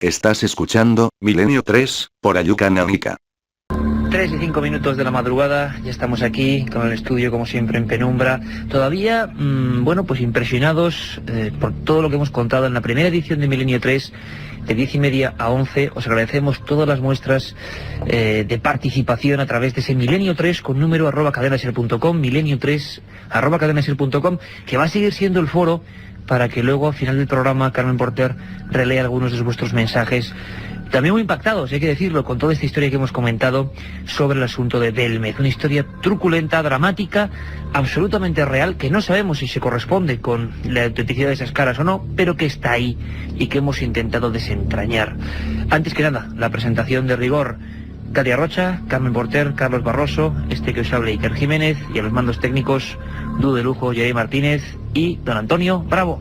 Estás escuchando Milenio 3, por Ayuca Náutica. 3 y 5 minutos de la madrugada, ya estamos aquí con el estudio como siempre en penumbra, todavía, bueno, pues impresionados por todo lo que hemos contado en la primera edición de Milenio 3, de 10:30 a 11, os agradecemos todas las muestras de participación a través de ese Milenio 3 con número @cadenaser.com, Milenio 3 @cadenaser.com, que va a seguir siendo el foro para que luego al final del programa Carmen Porter relea algunos de vuestros mensajes. También muy impactados, hay que decirlo, con toda esta historia que hemos comentado sobre el asunto de Belmez. Una historia truculenta, dramática, absolutamente real, que no sabemos si se corresponde con la autenticidad de esas caras o no, pero que está ahí y que hemos intentado desentrañar. Antes que nada, la presentación de rigor. Katia Rocha, Carmen Porter, Carlos Barroso, este que os habla Iker Jiménez, y a los mandos técnicos, dúo de lujo, Jerry Martínez y don Antonio Bravo.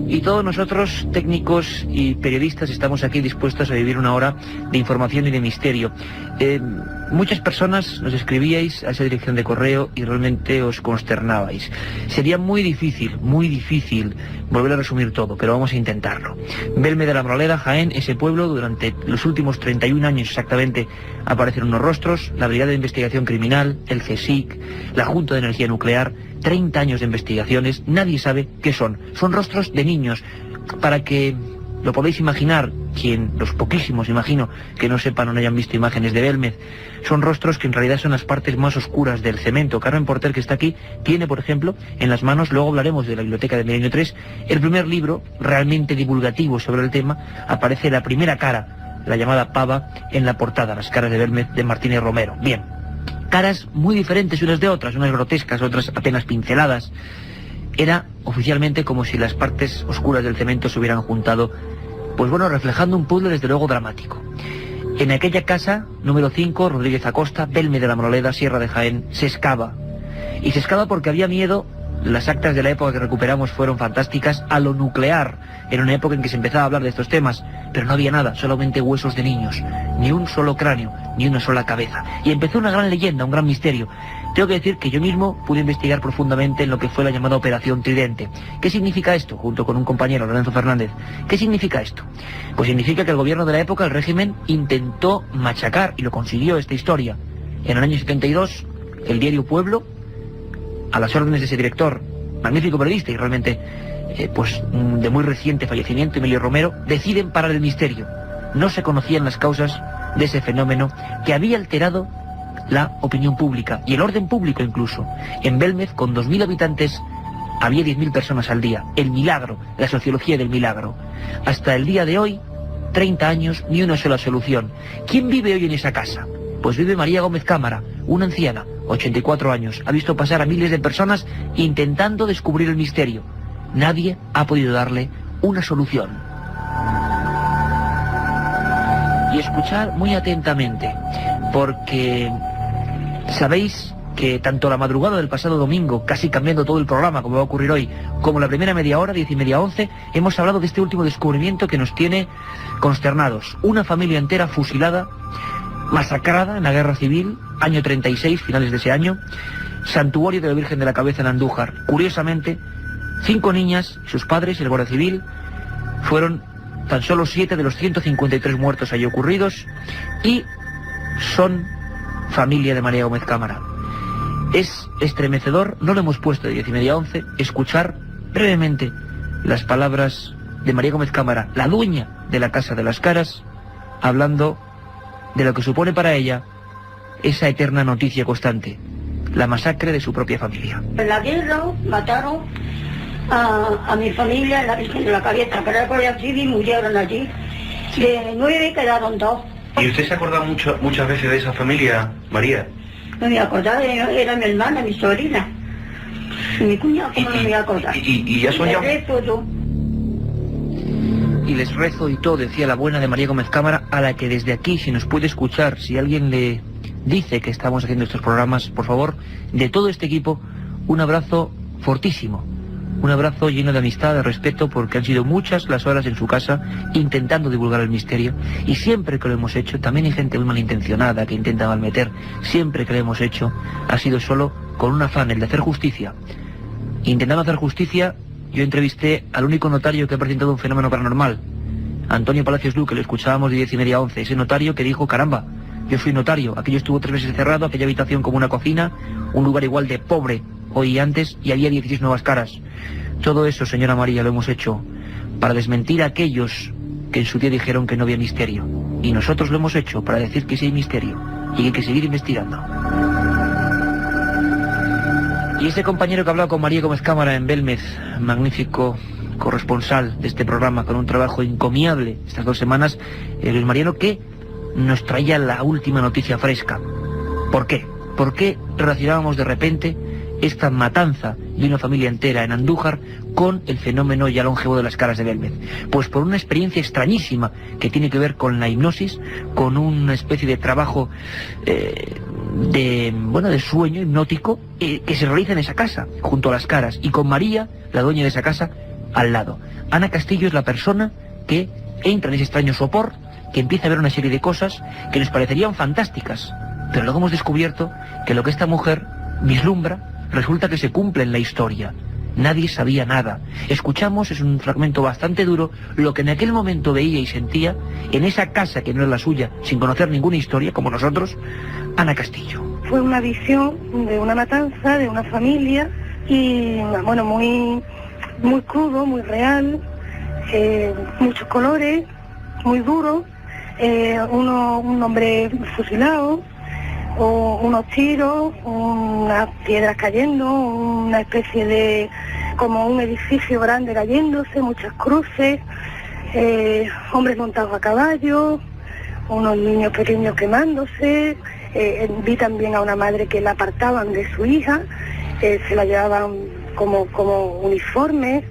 Y todos nosotros, técnicos y periodistas, estamos aquí dispuestos a vivir una hora de información y de misterio. Muchas personas nos escribíais a esa dirección de correo y realmente os consternabais. Sería muy difícil volver a resumir todo, pero vamos a intentarlo. Belmez de la Moraleda, Jaén, ese pueblo, durante los últimos 31 años exactamente, aparecen unos rostros, la Brigada de Investigación Criminal, el CSIC, la Junta de Energía Nuclear, 30 años de investigaciones, nadie sabe qué son. Son rostros de niños, para que lo podéis imaginar, los poquísimos, imagino, que no sepan o no hayan visto imágenes de Belmez, son rostros que en realidad son las partes más oscuras del cemento. Carmen Porter, que está aquí, tiene, por ejemplo, en las manos, luego hablaremos de la biblioteca de Milenio 3, el primer libro realmente divulgativo sobre el tema. Aparece la primera cara, la llamada pava, en la portada, las caras de Belmez de Martínez Romero. Bien, caras muy diferentes unas de otras, unas grotescas, otras apenas pinceladas. Era oficialmente como si las partes oscuras del cemento se hubieran juntado, pues bueno, reflejando un puzzle desde luego dramático. En aquella casa, número 5, Rodríguez Acosta, Belmez de la Moraleda, Sierra de Jaén, se excava. Y se excava porque había miedo. Las actas de la época que recuperamos fueron fantásticas, a lo nuclear. Era una época en que se empezaba a hablar de estos temas, pero no había nada, solamente huesos de niños, ni un solo cráneo, ni una sola cabeza. Y empezó una gran leyenda, un gran misterio. Tengo que decir que yo mismo pude investigar profundamente en lo que fue la llamada Operación Tridente. ¿Qué significa esto? Junto con un compañero, Lorenzo Fernández. ¿Qué significa esto? Pues significa que el gobierno de la época, el régimen, intentó machacar, y lo consiguió, esta historia. En el año 72, el diario Pueblo, a las órdenes de ese director, magnífico periodista y realmente pues de muy reciente fallecimiento, Emilio Romero, deciden parar el misterio. No se conocían las causas de ese fenómeno que había alterado la opinión pública y el orden público incluso. En Belmez, con 2.000 habitantes, había 10.000 personas al día. El milagro, la sociología del milagro. Hasta el día de hoy, 30 años, ni una sola solución. ¿Quién vive hoy en esa casa? Pues vive María Gómez Cámara, una anciana, 84 años. Ha visto pasar a miles de personas intentando descubrir el misterio. Nadie ha podido darle una solución. Y escuchar muy atentamente, porque sabéis que tanto la madrugada del pasado domingo, casi cambiando todo el programa como va a ocurrir hoy, como la primera media hora, 10:30 a 11, hemos hablado de este último descubrimiento que nos tiene consternados. Una familia entera fusilada, masacrada en la guerra civil, año 36, finales de ese año, santuario de la Virgen de la Cabeza en Andújar. Curiosamente, 5 niñas, sus padres y el guardia civil, fueron tan solo 7 de los 153 muertos allí ocurridos, y son familia de María Gómez Cámara. Es estremecedor, no lo hemos puesto de 10:30 a 11, escuchar brevemente las palabras de María Gómez Cámara, la dueña de la Casa de las Caras, hablando de lo que supone para ella esa eterna noticia constante, la masacre de su propia familia. En la guerra mataron a mi familia en la Virgen de la Cabeza, que era el guardia civil, murieron allí. De 9 quedaron 2. ¿Y usted se acuerda muchas veces de esa familia, María? No me voy a acordar, era mi hermana, mi sobrina. Y mi cuñado, ¿cómo no me voy a acordar? Y ya son ya... Yo. Y les rezo y todo, decía la buena de María Gómez Cámara, a la que desde aquí, si nos puede escuchar, si alguien le dice que estamos haciendo estos programas, por favor, de todo este equipo, un abrazo fortísimo. Un abrazo lleno de amistad, de respeto, porque han sido muchas las horas en su casa intentando divulgar el misterio. Y siempre que lo hemos hecho, también hay gente muy malintencionada que intenta malmeter, siempre que lo hemos hecho, ha sido solo con un afán, el de hacer justicia. Intentando hacer justicia yo entrevisté al único notario que ha presentado un fenómeno paranormal, Antonio Palacios Luque, lo escuchábamos de 10:30 a 11, ese notario que dijo, caramba, yo fui notario, aquello estuvo 3 meses cerrado, aquella habitación como una cocina, un lugar igual de pobre hoy y antes, y había 16 nuevas caras. Todo eso, señora María, lo hemos hecho para desmentir a aquellos que en su día dijeron que no había misterio. Y nosotros lo hemos hecho para decir que sí hay misterio y que hay que seguir investigando. Y ese compañero que hablaba con María Gómez Cámara en Belmez, magnífico corresponsal de este programa, con un trabajo encomiable estas 2 semanas, Luis Mariano, que nos traía la última noticia fresca. ¿Por qué? ¿Por qué relacionábamos de repente esta matanza de una familia entera en Andújar con el fenómeno ya longevo de las caras de Belmez? Pues por una experiencia extrañísima que tiene que ver con la hipnosis, con una especie de trabajo de sueño hipnótico que se realiza en esa casa, junto a las caras, y con María, la dueña de esa casa, al lado. Ana Castillo es la persona que entra en ese extraño sopor, que empieza a ver una serie de cosas que nos parecerían fantásticas, pero luego hemos descubierto que lo que esta mujer vislumbra resulta que se cumple en la historia. Nadie sabía nada. Escuchamos, es un fragmento bastante duro, lo que en aquel momento veía y sentía en esa casa que no es la suya, sin conocer ninguna historia, como nosotros, Ana Castillo. Fue una visión de una matanza, de una familia, y bueno, muy crudo, muy real, muchos colores, muy duro, un hombre fusilado, o unos tiros, unas piedras cayendo, una especie de, como un edificio grande cayéndose, muchas cruces, hombres montados a caballo, unos niños pequeños quemándose. Vi también a una madre que la apartaban de su hija, se la llevaban como uniforme,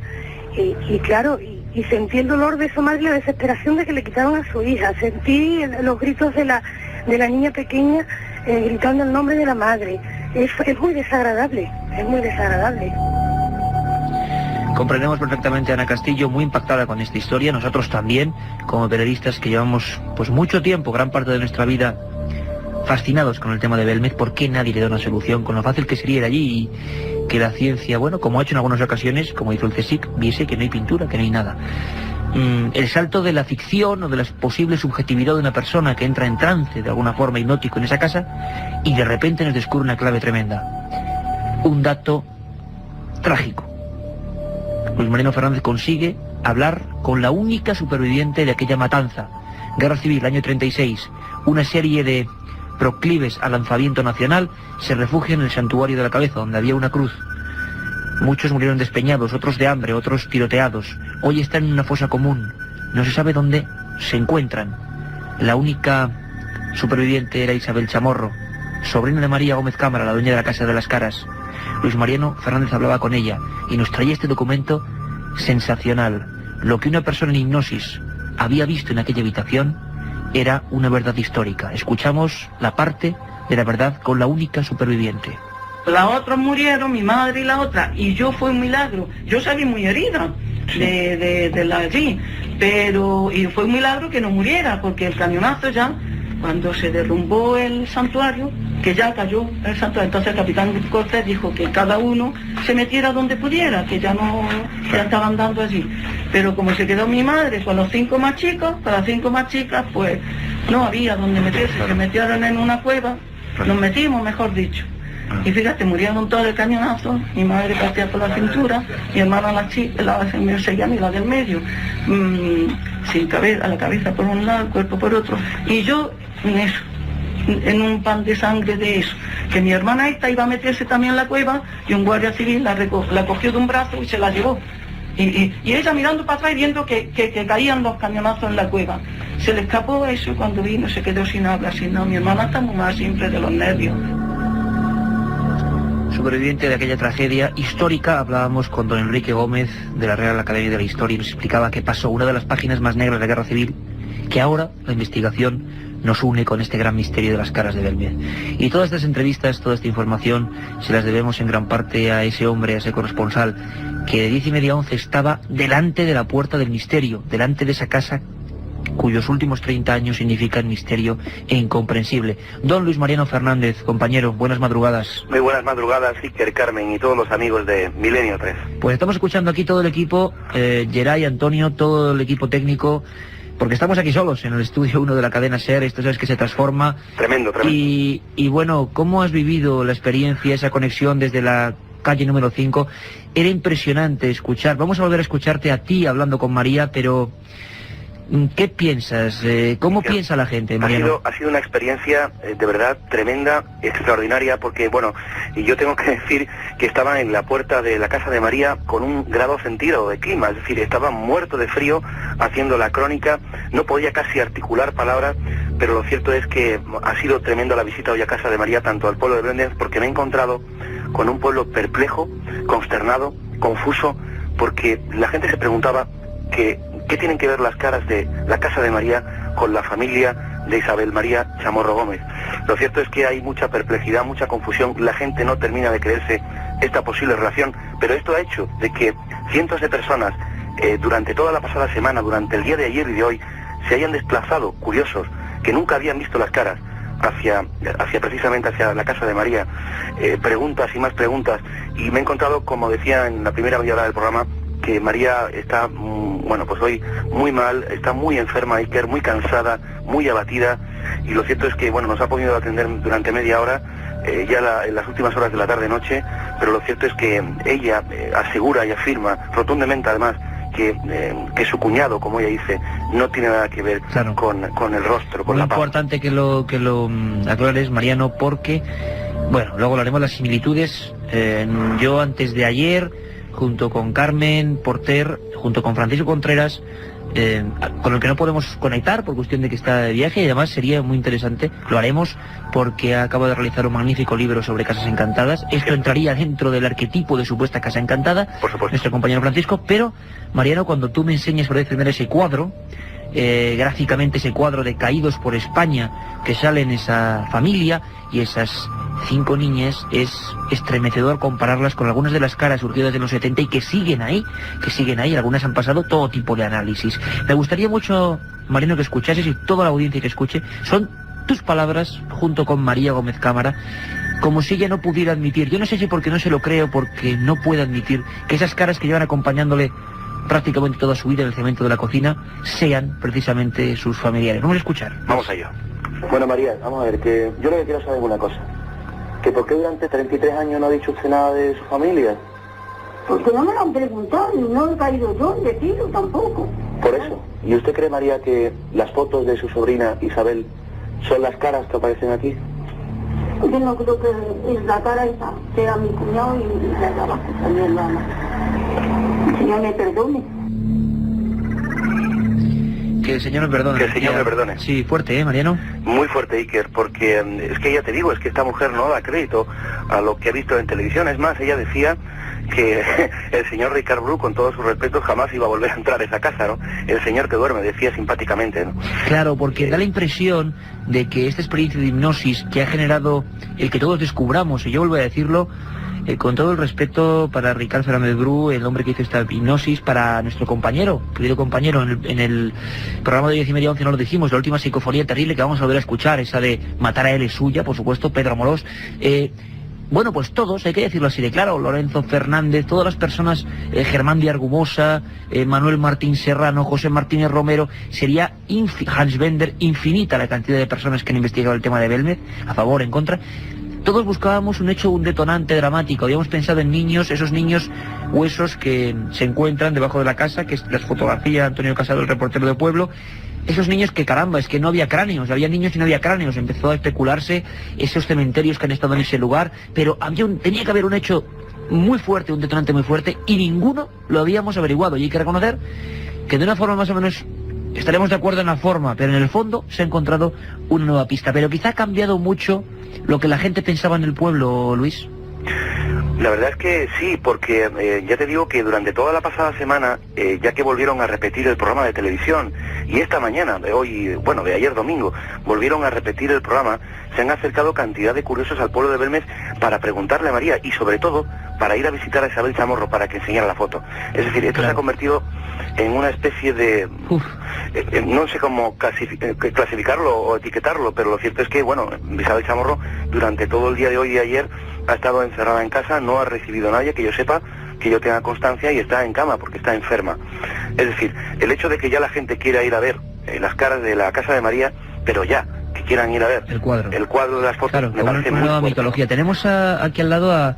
y claro, y sentí el dolor de esa madre, la desesperación de que le quitaban a su hija. Sentí los gritos de la niña pequeña gritando el nombre de la madre. Es muy desagradable, es muy desagradable. Comprendemos perfectamente a Ana Castillo, muy impactada con esta historia. Nosotros también, como periodistas que llevamos pues mucho tiempo, gran parte de nuestra vida, fascinados con el tema de Belmez. ¿Por qué nadie le da una solución? Con lo fácil que sería ir allí y que la ciencia, bueno, como ha hecho en algunas ocasiones, como hizo el CSIC, viese que no hay pintura, que no hay nada. El salto de la ficción o de la posible subjetividad de una persona que entra en trance, de alguna forma hipnótico, en esa casa, y de repente nos descubre una clave tremenda. Un dato trágico. Luis Mariano Fernández consigue hablar con la única superviviente de aquella matanza. Guerra Civil, año 36. Una serie de proclives al lanzamiento nacional se refugian en el Santuario de la Cabeza, donde había una cruz. Muchos murieron despeñados, otros de hambre, otros tiroteados. Hoy están en una fosa común. No se sabe dónde se encuentran. La única superviviente era Isabel Chamorro, sobrina de María Gómez Cámara, la dueña de la Casa de las Caras. Luis Mariano Fernández hablaba con ella y nos traía este documento sensacional. Lo que una persona en hipnosis había visto en aquella habitación era una verdad histórica. Escuchamos la parte de la verdad con la única superviviente. Las otras murieron, mi madre y la otra, y yo fue un milagro. Yo salí muy herida de la allí, pero y fue un milagro que no muriera, porque el cañonazo ya, cuando se derrumbó el santuario, que ya cayó el santuario, entonces el capitán Cortés dijo que cada uno se metiera donde pudiera, que ya no se estaban dando allí. Pero como se quedó mi madre con los 5 más chicos, para las 5 más chicas, pues no había donde meterse, se metieron en una cueva, nos metimos, mejor dicho. Y fíjate, murieron todos de cañonazo, mi madre partía por la cintura, mi hermana me seguía y la del medio, sin cabeza, la cabeza por un lado, el cuerpo por otro, y yo en eso, en un pan de sangre de eso, que mi hermana esta iba a meterse también en la cueva, y un guardia civil la cogió de un brazo y se la llevó, y ella mirando para atrás y viendo que caían los cañonazos en la cueva. Se le escapó eso y cuando vino se quedó sin habla, sin nada. Mi hermana está muy mal siempre de los nervios. Superviviente de aquella tragedia histórica, hablábamos con don Enrique Gómez de la Real Academia de la Historia y nos explicaba qué pasó, una de las páginas más negras de la Guerra Civil, que ahora la investigación nos une con este gran misterio de las caras de Belmez. Y todas estas entrevistas, toda esta información, se las debemos en gran parte a ese hombre, a ese corresponsal, que de 10:30 a 11 estaba delante de la puerta del misterio, delante de esa casa cuyos últimos 30 años significan misterio e incomprensible. Don Luis Mariano Fernández, compañero, buenas madrugadas. Muy buenas madrugadas, Iker, Carmen y todos los amigos de Milenio 3. Pues estamos escuchando aquí todo el equipo, Geray, Antonio, todo el equipo técnico, porque estamos aquí solos en el estudio 1 de la cadena SER, esto es que se transforma. Tremendo. Y bueno, ¿cómo has vivido la experiencia, esa conexión desde la calle número 5? Era impresionante escuchar, vamos a volver a escucharte a ti hablando con María, pero ¿qué piensas? ¿Cómo piensa la gente, Mariano? Ha sido una experiencia de verdad tremenda, extraordinaria, porque bueno, y yo tengo que decir que estaba en la puerta de la casa de María con 1 grado centígrado de clima, es decir, estaba muerto de frío haciendo la crónica, no podía casi articular palabras, pero lo cierto es que ha sido tremenda la visita hoy a casa de María, tanto al pueblo de Belmez, porque me he encontrado con un pueblo perplejo, consternado, confuso, porque la gente se preguntaba ¿qué tienen que ver las caras de la casa de María con la familia de Isabel María Chamorro Gómez? Lo cierto es que hay mucha perplejidad, mucha confusión, la gente no termina de creerse esta posible relación, pero esto ha hecho de que cientos de personas durante toda la pasada semana, durante el día de ayer y de hoy, se hayan desplazado, curiosos, que nunca habían visto las caras, precisamente hacia la casa de María, preguntas y más preguntas, y me he encontrado, como decía en la primera media hora del programa, que María está, bueno, pues hoy muy mal, está muy enferma, Iker, muy cansada, muy abatida, y lo cierto es que, bueno, nos ha podido atender durante media hora, en las últimas horas de la tarde-noche, pero lo cierto es que ella asegura y afirma rotundamente, además, que su cuñado, como ella dice, no tiene nada que ver con el rostro, con la paz. Muy importante que lo aclares, Mariano, porque, bueno, luego hablaremos de las similitudes. Yo antes de ayer, junto con Carmen Porter, junto con Francisco Contreras, con el que no podemos conectar por cuestión de que está de viaje, y además sería muy interesante, lo haremos porque acabo de realizar un magnífico libro sobre casas encantadas. Esto entraría dentro del arquetipo de supuesta casa encantada, por supuesto, nuestro compañero Francisco, pero Mariano, cuando tú me enseñas por primero ese cuadro, gráficamente ese cuadro de Caídos por España, que sale en esa familia y esas 5 niñas, es estremecedor compararlas con algunas de las caras surgidas de los 70 y que siguen ahí, algunas han pasado todo tipo de análisis. Me gustaría mucho, Mariano, que escuchases, y toda la audiencia que escuche, son tus palabras, junto con María Gómez Cámara, como si ella no pudiera admitir, yo no sé si porque no se lo creo, porque no puede admitir que esas caras que llevan acompañándole prácticamente toda su vida en el cemento de la cocina sean precisamente sus familiares. Vamos a escuchar. Vamos allá. Bueno, María, vamos a ver, que yo lo que quiero saber es una cosa. ¿Que por qué durante 33 años no ha dicho usted nada de su familia? Porque no me lo han preguntado y no he caído yo en decirlo tampoco. Por eso. ¿Y usted cree, María, que las fotos de su sobrina Isabel son las caras que aparecen aquí? Yo no creo que es la cara esa, sea mi cuñado y la de abajo también la ama. El Señor me perdone. Que el Señor me perdone. Que el Señor me perdone. Sí, fuerte, Mariano. Muy fuerte, Iker, porque es que ya te digo, es que esta mujer no da crédito a lo que ha visto en televisión. Es más, ella decía que el señor Ricard Bru, con todo su respeto, jamás iba a volver a entrar a esa casa, ¿no? El señor que duerme, decía simpáticamente, ¿no? Claro, porque da la impresión de que esta experiencia de hipnosis que ha generado el que todos descubramos, y yo vuelvo a decirlo, con todo el respeto para Ricard Fernández Bru, el hombre que hizo esta hipnosis, para nuestro compañero, querido compañero, en el programa de 10:30 11 no lo dijimos, la última psicofonía terrible que vamos a volver a escuchar, esa de Matar a él es suya, por supuesto, Pedro Amorós. Bueno, pues todos, hay que decirlo así de claro, Lorenzo Fernández, todas las personas, Germán de Argumosa, Manuel Martín Serrano, José Martínez Romero, sería Hans Bender, infinita la cantidad de personas que han investigado el tema de Belmez, a favor, en contra. Todos buscábamos un hecho, un detonante dramático. Habíamos pensado en niños, esos niños huesos que se encuentran debajo de la casa, que las fotografía Antonio Casado, el reportero de pueblo. Esos niños que, caramba, es que no había cráneos, había niños y no había cráneos. Empezó a especularse esos cementerios que han estado en ese lugar, pero tenía que haber un hecho muy fuerte, un detonante muy fuerte, y ninguno lo habíamos averiguado. Y hay que reconocer que de una forma más o menos estaremos de acuerdo en la forma, pero en el fondo se ha encontrado una nueva pista. Pero quizá ha cambiado mucho lo que la gente pensaba en el pueblo, Luis. La verdad es que sí, porque ya te digo que durante toda la pasada semana, ya que volvieron a repetir el programa de televisión, y esta mañana, de ayer domingo, volvieron a repetir el programa, se han acercado cantidad de curiosos al pueblo de Belmez para preguntarle a María, y sobre todo para ir a visitar a Isabel Chamorro para que enseñara la foto. Es decir, esto se ha convertido en una especie de... no sé cómo clasificarlo o etiquetarlo, pero lo cierto es que, bueno, Isabel Chamorro durante todo el día de hoy y ayer ha estado encerrada en casa, no ha recibido a nadie, que yo sepa, que yo tenga constancia, y está en cama porque está enferma. Es decir, el hecho de que ya la gente quiera ir a ver las caras de la Casa de María, pero ya, que quieran ir a ver el cuadro de las fotos, claro, me parece una nueva mitología. Tenemos aquí al lado a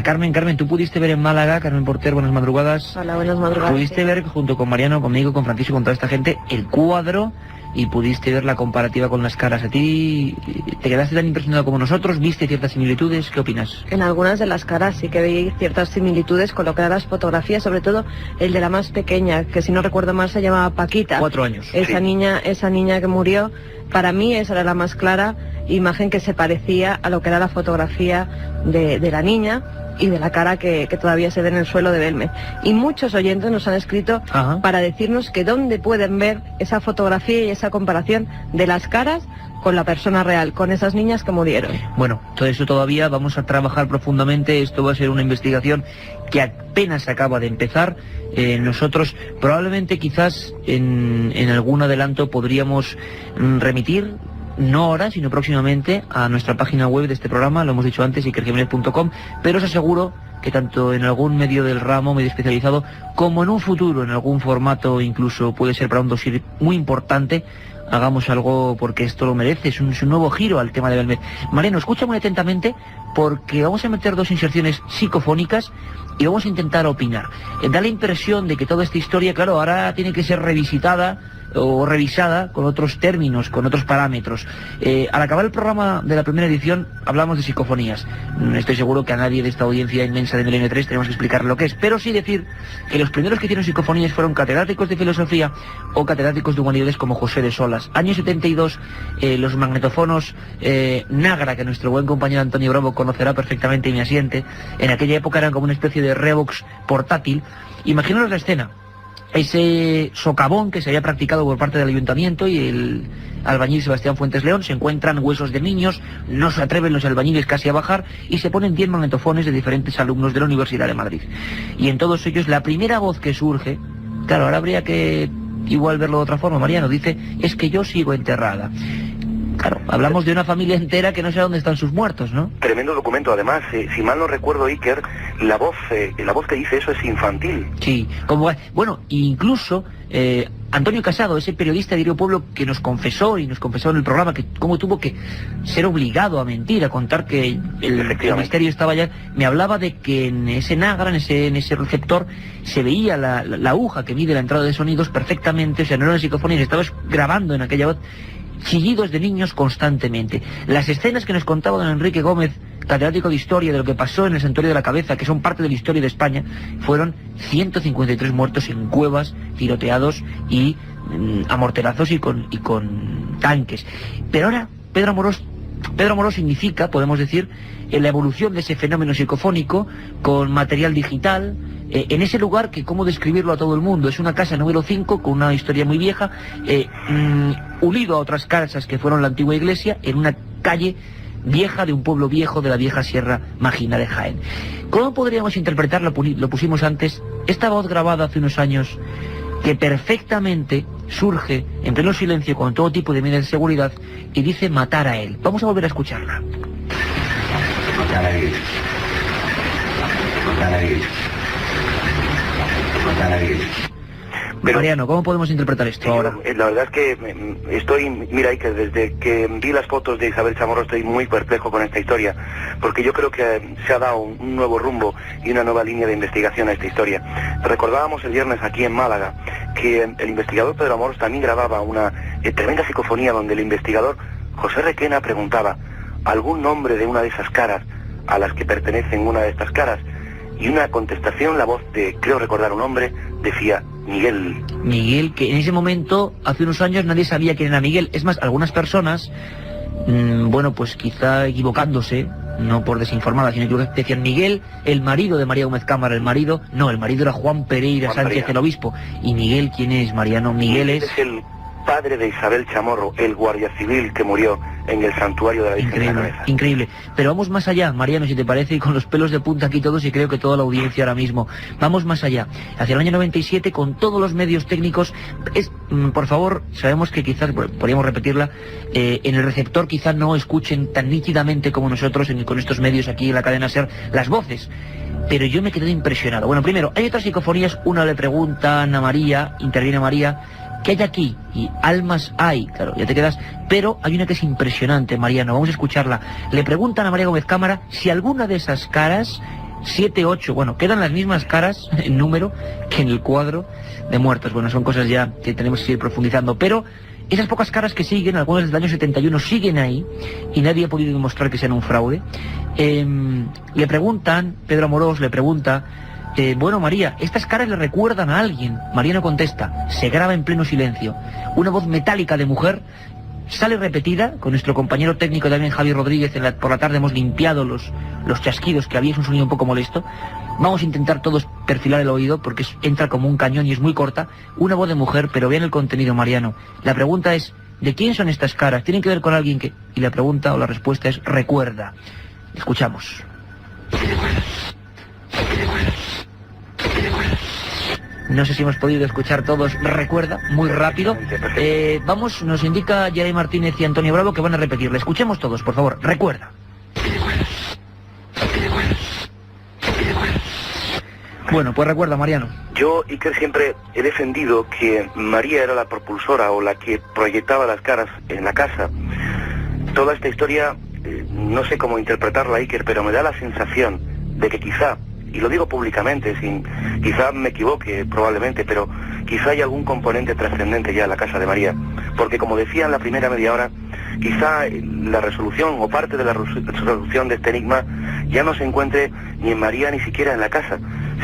Carmen. Carmen, tú pudiste ver en Málaga, Carmen Porter, buenas madrugadas. Hola, buenas madrugadas. Pudiste ver junto con Mariano, conmigo, con Francisco, con toda esta gente, el cuadro, y pudiste ver la comparativa con las caras. ¿A ti te quedaste tan impresionado como nosotros? ¿Viste ciertas similitudes? ¿Qué opinas? En algunas de las caras sí que vi ciertas similitudes con lo que eran las fotografías, sobre todo el de la más pequeña, que si no recuerdo mal se llamaba Paquita. 4 años. Esa niña que murió, para mí esa era la más clara imagen que se parecía a lo que era la fotografía de la niña y de la cara que todavía se ve en el suelo de Belmez. Y muchos oyentes nos han escrito para decirnos que dónde pueden ver esa fotografía y esa comparación de las caras con la persona real, con esas niñas que murieron. Bueno, todo eso todavía vamos a trabajar profundamente. Esto va a ser una investigación que apenas acaba de empezar. Nosotros probablemente quizás en algún adelanto podríamos remitir, no ahora, sino próximamente, a nuestra página web de este programa, lo hemos dicho antes, ikerjimenez.com, pero os aseguro que tanto en algún medio del ramo, medio especializado, como en un futuro, en algún formato, incluso puede ser para un dossier muy importante, hagamos algo porque esto lo merece. Es un nuevo giro al tema de Belmez. Mariano, escucha muy atentamente porque vamos a meter 2 inserciones psicofónicas y vamos a intentar opinar. Da la impresión de que toda esta historia, claro, ahora tiene que ser revisitada o revisada con otros términos, con otros parámetros. Al acabar el programa de la primera edición hablamos de psicofonías. Estoy seguro que a nadie de esta audiencia inmensa de Milenio 3 tenemos que explicar lo que es, pero sí decir que los primeros que hicieron psicofonías fueron catedráticos de filosofía o catedráticos de humanidades como José de Solas. Año 72, los magnetofonos Nagra, que nuestro buen compañero Antonio Bravo conocerá perfectamente y me asiente, en aquella época eran como una especie de Revox portátil. Imaginaos la escena. Ese socavón que se había practicado por parte del ayuntamiento y el albañil Sebastián Fuentes León, se encuentran huesos de niños, no se atreven los albañiles casi a bajar y se ponen 10 magnetofones de diferentes alumnos de la Universidad de Madrid. Y en todos ellos la primera voz que surge, claro, ahora habría que igual verlo de otra forma, Mariano, dice, es que yo sigo enterrada. Claro, hablamos de una familia entera que no sé dónde están sus muertos, ¿no? Tremendo documento, además, si mal no recuerdo, Iker, la voz que dice eso es infantil. Sí, bueno, incluso Antonio Casado, ese periodista de Diario Pueblo que nos confesó en el programa que cómo tuvo que ser obligado a mentir, a contar que el misterio estaba allá, me hablaba de que en ese Nagra, en ese receptor, se veía la aguja que mide la entrada de sonidos perfectamente, o sea, no era una psicofonía, estabas grabando en aquella voz chillidos de niños constantemente. Las escenas que nos contaba don Enrique Gómez, catedrático de Historia, de lo que pasó en el Santuario de la Cabeza, que son parte de la historia de España, fueron 153 muertos en cuevas, tiroteados y a morterazos y con tanques. Pero ahora Pedro Amorós significa, podemos decir, la evolución de ese fenómeno psicofónico con material digital, en ese lugar que, ¿cómo describirlo a todo el mundo? Es una casa número 5 con una historia muy vieja, unido a otras casas que fueron la antigua iglesia, en una calle vieja de un pueblo viejo de la vieja Sierra Magina de Jaén. ¿Cómo podríamos interpretar, lo pusimos antes, esta voz grabada hace unos años, que perfectamente surge en pleno silencio con todo tipo de medidas de seguridad y dice matar a él? Vamos a volver a escucharla. Matar a él. Matar a él. Matar a él. Pero, Mariano, ¿cómo podemos interpretar esto ahora? La verdad es que mira, Iker, desde que vi las fotos de Isabel Chamorro estoy muy perplejo con esta historia, porque yo creo que se ha dado un nuevo rumbo y una nueva línea de investigación a esta historia. Recordábamos el viernes aquí en Málaga que el investigador Pedro Amorós también grababa una tremenda psicofonía donde el investigador José Requena preguntaba algún nombre de una de esas caras a las que pertenecen una de estas caras, y una contestación, la voz de, creo recordar un hombre, decía Miguel. Miguel, que en ese momento, hace unos años, nadie sabía quién era Miguel. Es más, algunas personas, bueno, pues quizá equivocándose, no por desinformadas, sino que decían Miguel, el marido de María Gómez Cámara, el marido era Juan Pereira Sánchez, el obispo. ¿Y Miguel quién es, Mariano? Miguel es padre de Isabel Chamorro, el guardia civil que murió en el santuario de la Virgen de la Cabeza. Increíble. Pero vamos más allá, Mariano, si te parece, y con los pelos de punta aquí todos, y creo que toda la audiencia ahora mismo. Vamos más allá. Hacia el año 97, con todos los medios técnicos, por favor, sabemos que quizás, podríamos repetirla, en el receptor quizás no escuchen tan nítidamente como nosotros con estos medios aquí en la cadena SER las voces. Pero yo me quedé impresionado. Bueno, primero, hay otras psicofonías. Una le pregunta a Ana María, interviene María, ¿qué hay aquí? Y almas hay, claro, ya te quedas. Pero hay una que es impresionante, Mariano, vamos a escucharla. Le preguntan a María Gómez Cámara si alguna de esas caras, 7, 8, bueno, quedan las mismas caras en número que en el cuadro de muertos. Bueno, son cosas ya que tenemos que ir profundizando, pero esas pocas caras que siguen, algunas desde el año 71, siguen ahí, y nadie ha podido demostrar que sean un fraude. Le preguntan, Pedro Amorós le pregunta, bueno, María, ¿estas caras le recuerdan a alguien? María no contesta, se graba en pleno silencio. Una voz metálica de mujer sale repetida, con nuestro compañero técnico también, Javier Rodríguez, por la tarde hemos limpiado los chasquidos que había, es un sonido un poco molesto. Vamos a intentar todos perfilar el oído, porque entra como un cañón y es muy corta. Una voz de mujer, pero vean el contenido, Mariano. La pregunta es, ¿de quién son estas caras? ¿Tienen que ver con alguien que...? Y la pregunta o la respuesta es, recuerda. Escuchamos. No sé si hemos podido escuchar todos, recuerda, muy rápido. Vamos, nos indica Yaray Martínez y Antonio Bravo que van a repetirle. Escuchemos todos, por favor, recuerda. Bueno, pues recuerda, Mariano. Yo, Iker, siempre he defendido que María era la propulsora o la que proyectaba las caras en la casa. Toda esta historia, no sé cómo interpretarla, Iker, pero me da la sensación de que quizá, y lo digo públicamente, quizá me equivoque probablemente, pero quizá hay algún componente trascendente ya en la casa de María, porque como decía en la primera media hora, quizá la resolución o parte de la resolución de este enigma ya no se encuentre ni en María ni siquiera en la casa,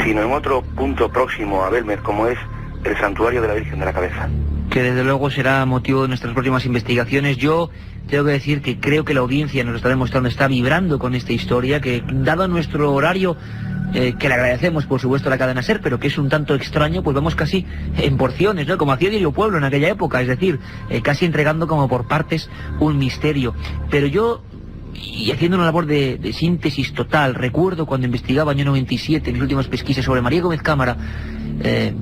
sino en otro punto próximo a Belmez, como es el santuario de la Virgen de la Cabeza. Que desde luego será motivo de nuestras próximas investigaciones. Yo tengo que decir que creo que la audiencia nos está demostrando, está vibrando con esta historia, que dado nuestro horario, que le agradecemos por supuesto a la cadena SER, pero que es un tanto extraño, pues vamos casi en porciones, ¿no? Como hacía Diario Pueblo en aquella época, es decir, casi entregando como por partes un misterio. Pero yo, y haciendo una labor de síntesis total, recuerdo cuando investigaba año 97, mis últimas pesquisas sobre María Gómez Cámara,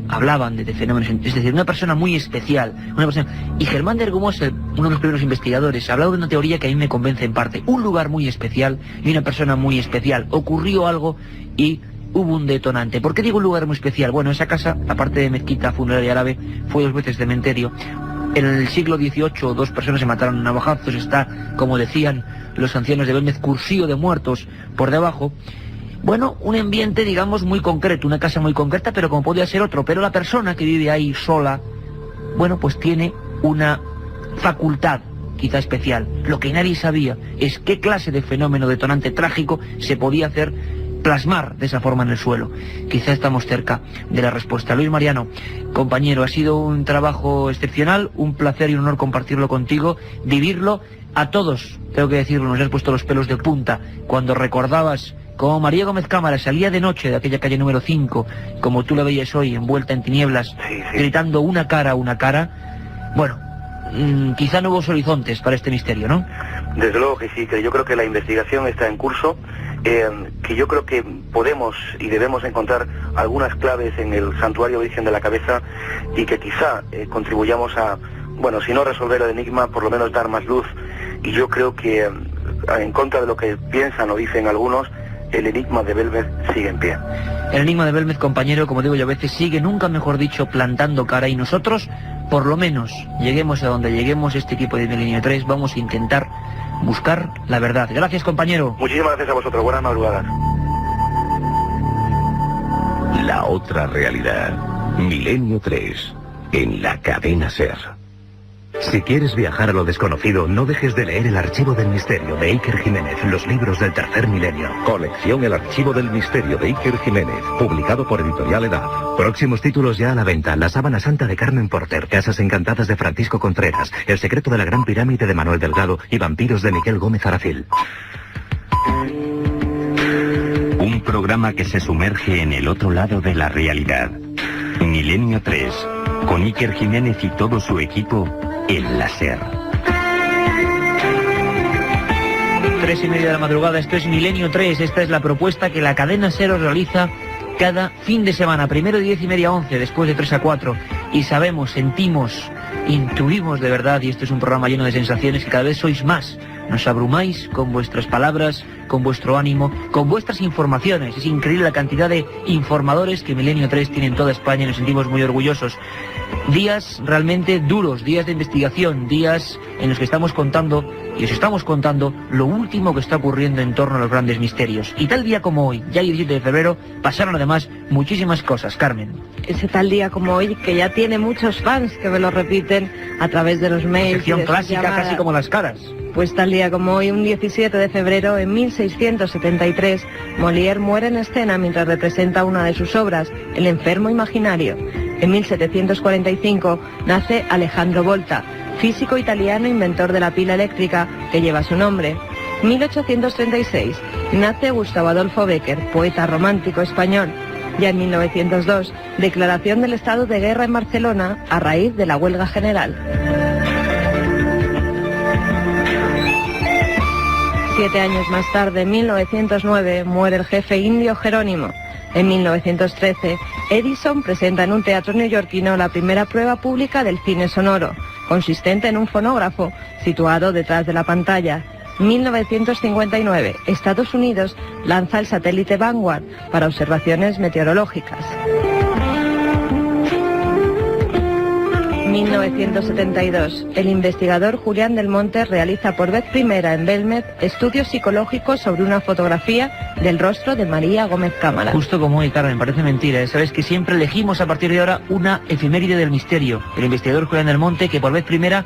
hablaban de fenómenos, es decir, una persona muy especial, y Germán de Argumós, uno de los primeros investigadores, hablaba de una teoría que a mí me convence en parte. Un lugar muy especial y una persona muy especial. Ocurrió algo y hubo un detonante. ¿Por qué digo un lugar muy especial? Bueno, esa casa, aparte de mezquita, funeraria árabe, fue 2 veces cementerio. En el siglo XVIII 2 personas se mataron a navajazos. Está, como decían los ancianos de Belmez, cursío de muertos por debajo. Bueno, un ambiente, digamos, muy concreto, una casa muy concreta, pero como podía ser otro. Pero la persona que vive ahí sola, bueno, pues tiene una facultad quizá especial. Lo que nadie sabía es qué clase de fenómeno detonante trágico se podía hacer plasmar de esa forma en el suelo. Quizá estamos cerca de la respuesta. Luis Mariano, compañero, ha sido un trabajo excepcional, un placer y un honor compartirlo contigo, vivirlo. A todos, tengo que decirlo, nos has puesto los pelos de punta cuando recordabas cómo María Gómez Cámara salía de noche de aquella calle número 5, como tú la veías hoy, envuelta en tinieblas, gritando una cara. Bueno, quizá nuevos horizontes para este misterio, ¿no? Desde luego que sí, que yo creo que la investigación está en curso, que yo creo que podemos y debemos encontrar algunas claves en el santuario Virgen de la Cabeza y que quizá contribuyamos a, bueno, si no resolver el enigma, por lo menos dar más luz. Y yo creo que, en contra de lo que piensan o dicen algunos, el enigma de Belmez sigue en pie. El enigma de Belmez, compañero, como digo yo a veces, sigue, nunca mejor dicho, plantando cara, y nosotros, por lo menos, lleguemos a donde lleguemos, este equipo de Milenio 3, vamos a intentar buscar la verdad. Gracias, compañero. Muchísimas gracias a vosotros, buenas madrugadas. La otra realidad, Milenio 3, en la cadena SER. Si quieres viajar a lo desconocido, no dejes de leer El Archivo del Misterio de Iker Jiménez, los libros del tercer milenio. Colección El Archivo del Misterio de Iker Jiménez, publicado por Editorial Edad. Próximos títulos ya a la venta: La Sábana Santa de Carmen Porter, Casas Encantadas de Francisco Contreras, El Secreto de la Gran Pirámide de Manuel Delgado y Vampiros de Miguel Gómez Aracil. Un programa que se sumerge en el otro lado de la realidad. Milenio 3, con Iker Jiménez y todo su equipo, en la SER. 3:30 de la madrugada, esto es Milenio 3, esta es la propuesta que la cadena SER os realiza cada fin de semana, primero de 10:30 a 11, después de 3 a 4, y sabemos, sentimos, intuimos de verdad, y esto es un programa lleno de sensaciones, que cada vez sois más, nos abrumáis con vuestras palabras, con vuestro ánimo, con vuestras informaciones. Es increíble la cantidad de informadores que Milenio 3 tiene en toda España y nos sentimos muy orgullosos. Días realmente duros, días de investigación, días en los que estamos contando, y os estamos contando, lo último que está ocurriendo en torno a los grandes misterios. Y tal día como hoy, ya el 17 de febrero, pasaron además muchísimas cosas, Carmen. Ese tal día como hoy, que ya tiene muchos fans que me lo repiten a través de los mails. Sección clásica, casi como las caras. Pues tal día como hoy, un 17 de febrero, en 1673, Molière muere en escena mientras representa una de sus obras, El enfermo imaginario. En 1745 nace Alejandro Volta, físico italiano inventor de la pila eléctrica que lleva su nombre. 1836 nace Gustavo Adolfo Bécquer, poeta romántico español. Ya en 1902, declaración del estado de guerra en Barcelona a raíz de la huelga general. 7 años más tarde, en 1909, muere el jefe indio Jerónimo. En 1913, Edison presenta en un teatro neoyorquino la primera prueba pública del cine sonoro, consistente en un fonógrafo situado detrás de la pantalla. 1959, Estados Unidos lanza el satélite Vanguard para observaciones meteorológicas. 1972, el investigador Julián del Monte realiza por vez primera en Belmez estudios psicológicos sobre una fotografía del rostro de María Gómez Cámara. Justo como hoy, Carmen, parece mentira, sabes que siempre elegimos a partir de ahora una efeméride del misterio. El investigador Julián del Monte, que por vez primera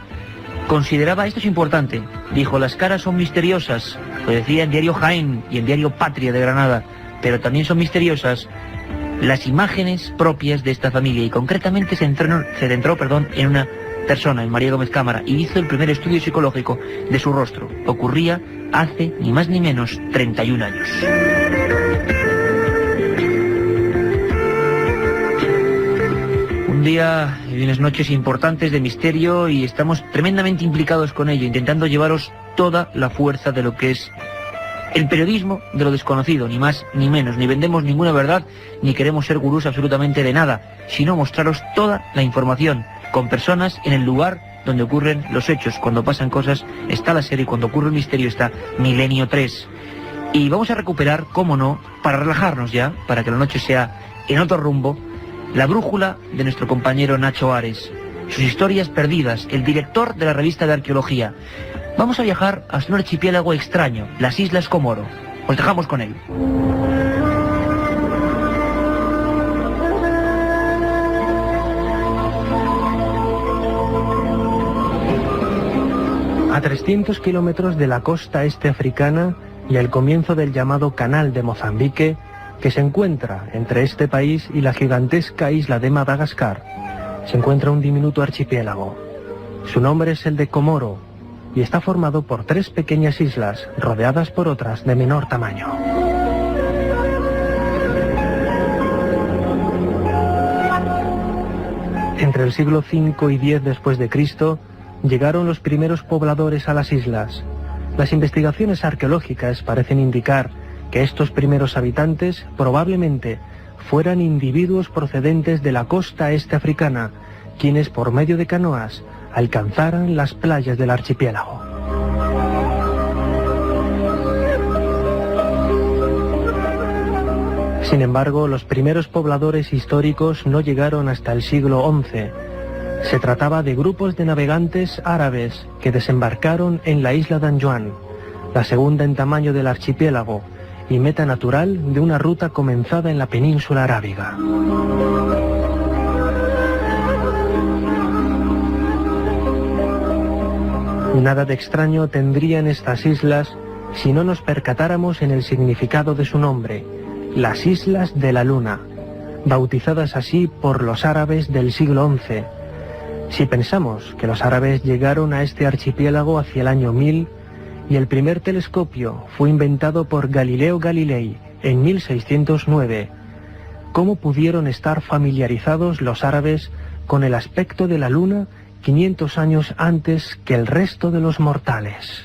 consideraba, esto es importante, dijo, las caras son misteriosas, lo decía en Diario Jaén y en Diario Patria de Granada, pero también son misteriosas las imágenes propias de esta familia, y concretamente se centró en una persona, en María Gómez Cámara, y hizo el primer estudio psicológico de su rostro. Ocurría hace ni más ni menos 31 años. Un día y unas noches importantes de misterio, y estamos tremendamente implicados con ello, intentando llevaros toda la fuerza de lo que es el periodismo de lo desconocido, ni más ni menos. Ni vendemos ninguna verdad, ni queremos ser gurús absolutamente de nada, sino mostraros toda la información, con personas en el lugar donde ocurren los hechos. Cuando pasan cosas está la serie, cuando ocurre el misterio está Milenio 3. Y vamos a recuperar, cómo no, para relajarnos ya, para que la noche sea en otro rumbo, la brújula de nuestro compañero Nacho Ares, sus historias perdidas, el director de la revista de arqueología. Vamos a viajar hasta un archipiélago extraño, las Islas Comoro. Os dejamos con él. A 300 kilómetros de la costa este africana y al comienzo del llamado Canal de Mozambique, que se encuentra entre este país y la gigantesca isla de Madagascar, se encuentra un diminuto archipiélago. Su nombre es el de Comoro, y está formado por 3 pequeñas islas, rodeadas por otras de menor tamaño. Entre el siglo V y X después de Cristo, llegaron los primeros pobladores a las islas. Las investigaciones arqueológicas parecen indicar que estos primeros habitantes probablemente fueran individuos procedentes de la costa este africana, quienes por medio de canoas alcanzaran las playas del archipiélago. Sin embargo, los primeros pobladores históricos no llegaron hasta el siglo XI. Se trataba de grupos de navegantes árabes que desembarcaron en la isla de Anjuan, la segunda en tamaño del archipiélago y meta natural de una ruta comenzada en la península arábiga. Nada de extraño tendrían estas islas si no nos percatáramos en el significado de su nombre, las Islas de la Luna, bautizadas así por los árabes del siglo XI. Si pensamos que los árabes llegaron a este archipiélago hacia el año 1000 y el primer telescopio fue inventado por Galileo Galilei en 1609, ¿cómo pudieron estar familiarizados los árabes con el aspecto de la Luna 500 años antes que el resto de los mortales.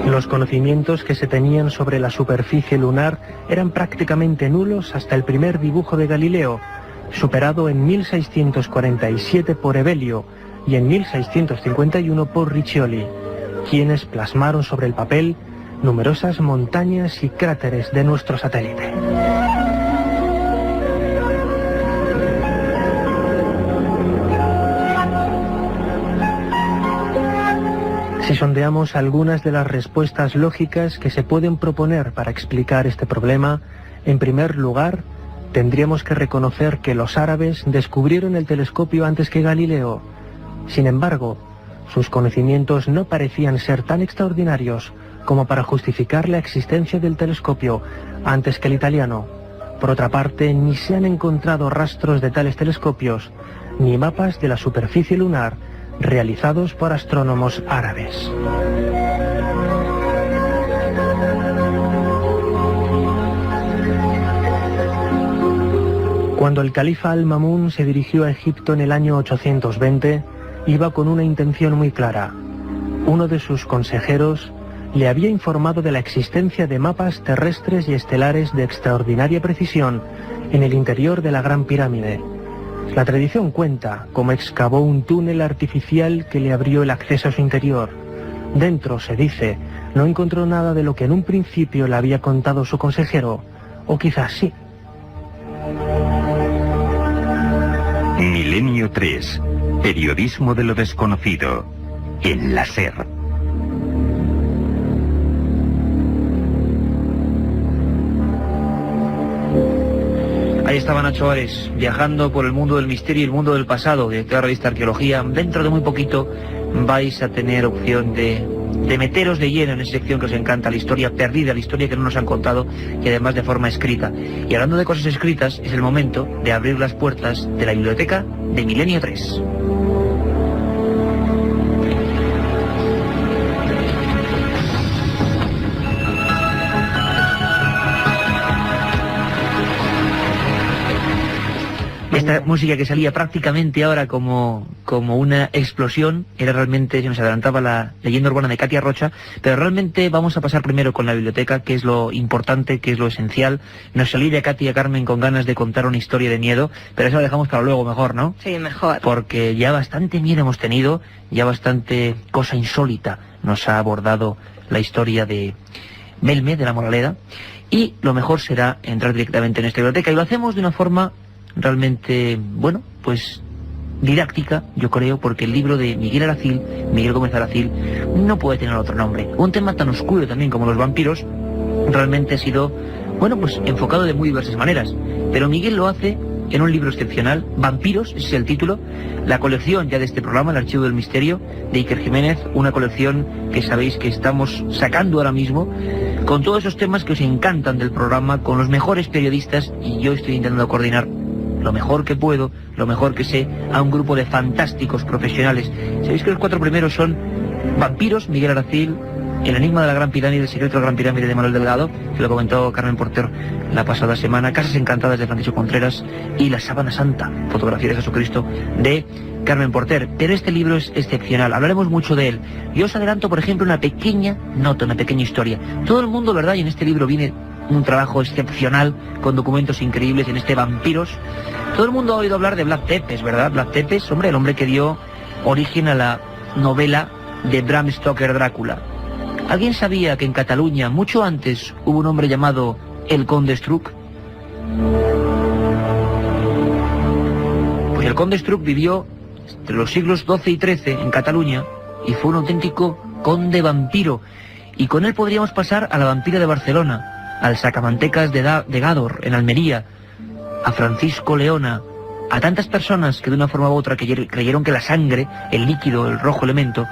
Los conocimientos que se tenían sobre la superficie lunar eran prácticamente nulos hasta el primer dibujo de Galileo, superado en 1647 por Evelio y en 1651 por Riccioli, quienes plasmaron sobre el papel numerosas montañas y cráteres de nuestro satélite. Si sondeamos algunas de las respuestas lógicas que se pueden proponer para explicar este problema, en primer lugar, tendríamos que reconocer que los árabes descubrieron el telescopio antes que Galileo. Sin embargo, sus conocimientos no parecían ser tan extraordinarios como para justificar la existencia del telescopio antes que el italiano. Por otra parte, ni se han encontrado rastros de tales telescopios, ni mapas de la superficie lunar realizados por astrónomos árabes. Cuando el califa Al-Mamun se dirigió a Egipto en el año 820, iba con una intención muy clara. Uno de sus consejeros le había informado de la existencia de mapas terrestres y estelares de extraordinaria precisión en el interior de la Gran Pirámide. La tradición cuenta cómo excavó un túnel artificial que le abrió el acceso a su interior. Dentro, se dice, no encontró nada de lo que en un principio le había contado su consejero, o quizás sí. Milenio 3. Periodismo de lo desconocido. En la SER. Ahí estaba Nacho Ares, viajando por el mundo del misterio y el mundo del pasado, director de la revista Arqueología. Dentro de muy poquito vais a tener opción de meteros de lleno en esa sección que os encanta, la historia perdida, la historia que no nos han contado, y además de forma escrita. Y hablando de cosas escritas, es el momento de abrir las puertas de la biblioteca de Milenio 3. Esta música que salía prácticamente ahora como una explosión, era realmente, se nos adelantaba la leyenda urbana de Katia Rocha, pero realmente vamos a pasar primero con la biblioteca, que es lo importante, que es lo esencial. Nos salía Katia Carmen con ganas de contar una historia de miedo, pero eso lo dejamos para luego mejor, ¿no? Sí, mejor. Porque ya bastante miedo hemos tenido, ya bastante cosa insólita nos ha abordado la historia de Belme, de la Moraleda, y lo mejor será entrar directamente en esta biblioteca, y lo hacemos de una forma realmente, bueno, pues didáctica, yo creo, porque el libro de Miguel Gómez Aracil, no puede tener otro nombre. Un tema tan oscuro también como los vampiros, realmente ha sido, bueno, pues enfocado de muy diversas maneras. Pero Miguel lo hace en un libro excepcional, Vampiros, ese es el título, la colección ya de este programa, el Archivo del Misterio, de Iker Jiménez, una colección que sabéis que estamos sacando ahora mismo, con todos esos temas que os encantan del programa, con los mejores periodistas, y yo estoy intentando coordinar lo mejor que puedo, lo mejor que sé, a un grupo de fantásticos profesionales. Sabéis que los 4 primeros son Vampiros, Miguel Aracil, El enigma de la Gran Pirámide, El secreto de la Gran Pirámide de Manuel Delgado, que lo comentó Carmen Porter la pasada semana, Casas encantadas de Francisco Contreras, y La sábana santa, fotografía de Jesucristo, de Carmen Porter. Pero este libro es excepcional, hablaremos mucho de él. Yo os adelanto, por ejemplo, una pequeña nota, una pequeña historia. Todo el mundo, ¿verdad? Y en este libro viene un trabajo excepcional, con documentos increíbles en este Vampiros. Todo el mundo ha oído hablar de Vlad Tepes, ¿verdad? Vlad Tepes, hombre, el hombre que dio origen a la novela de Bram Stoker, Drácula. ¿Alguien sabía que en Cataluña, mucho antes, hubo un hombre llamado el Conde Struck? Pues el Conde Struck vivió entre los siglos XII y XIII en Cataluña y fue un auténtico conde vampiro. Y con él podríamos pasar a la vampira de Barcelona, al sacamantecas de Gádor, en Almería, a Francisco Leona, a tantas personas que de una forma u otra creyeron que la sangre, el líquido, el rojo elemento,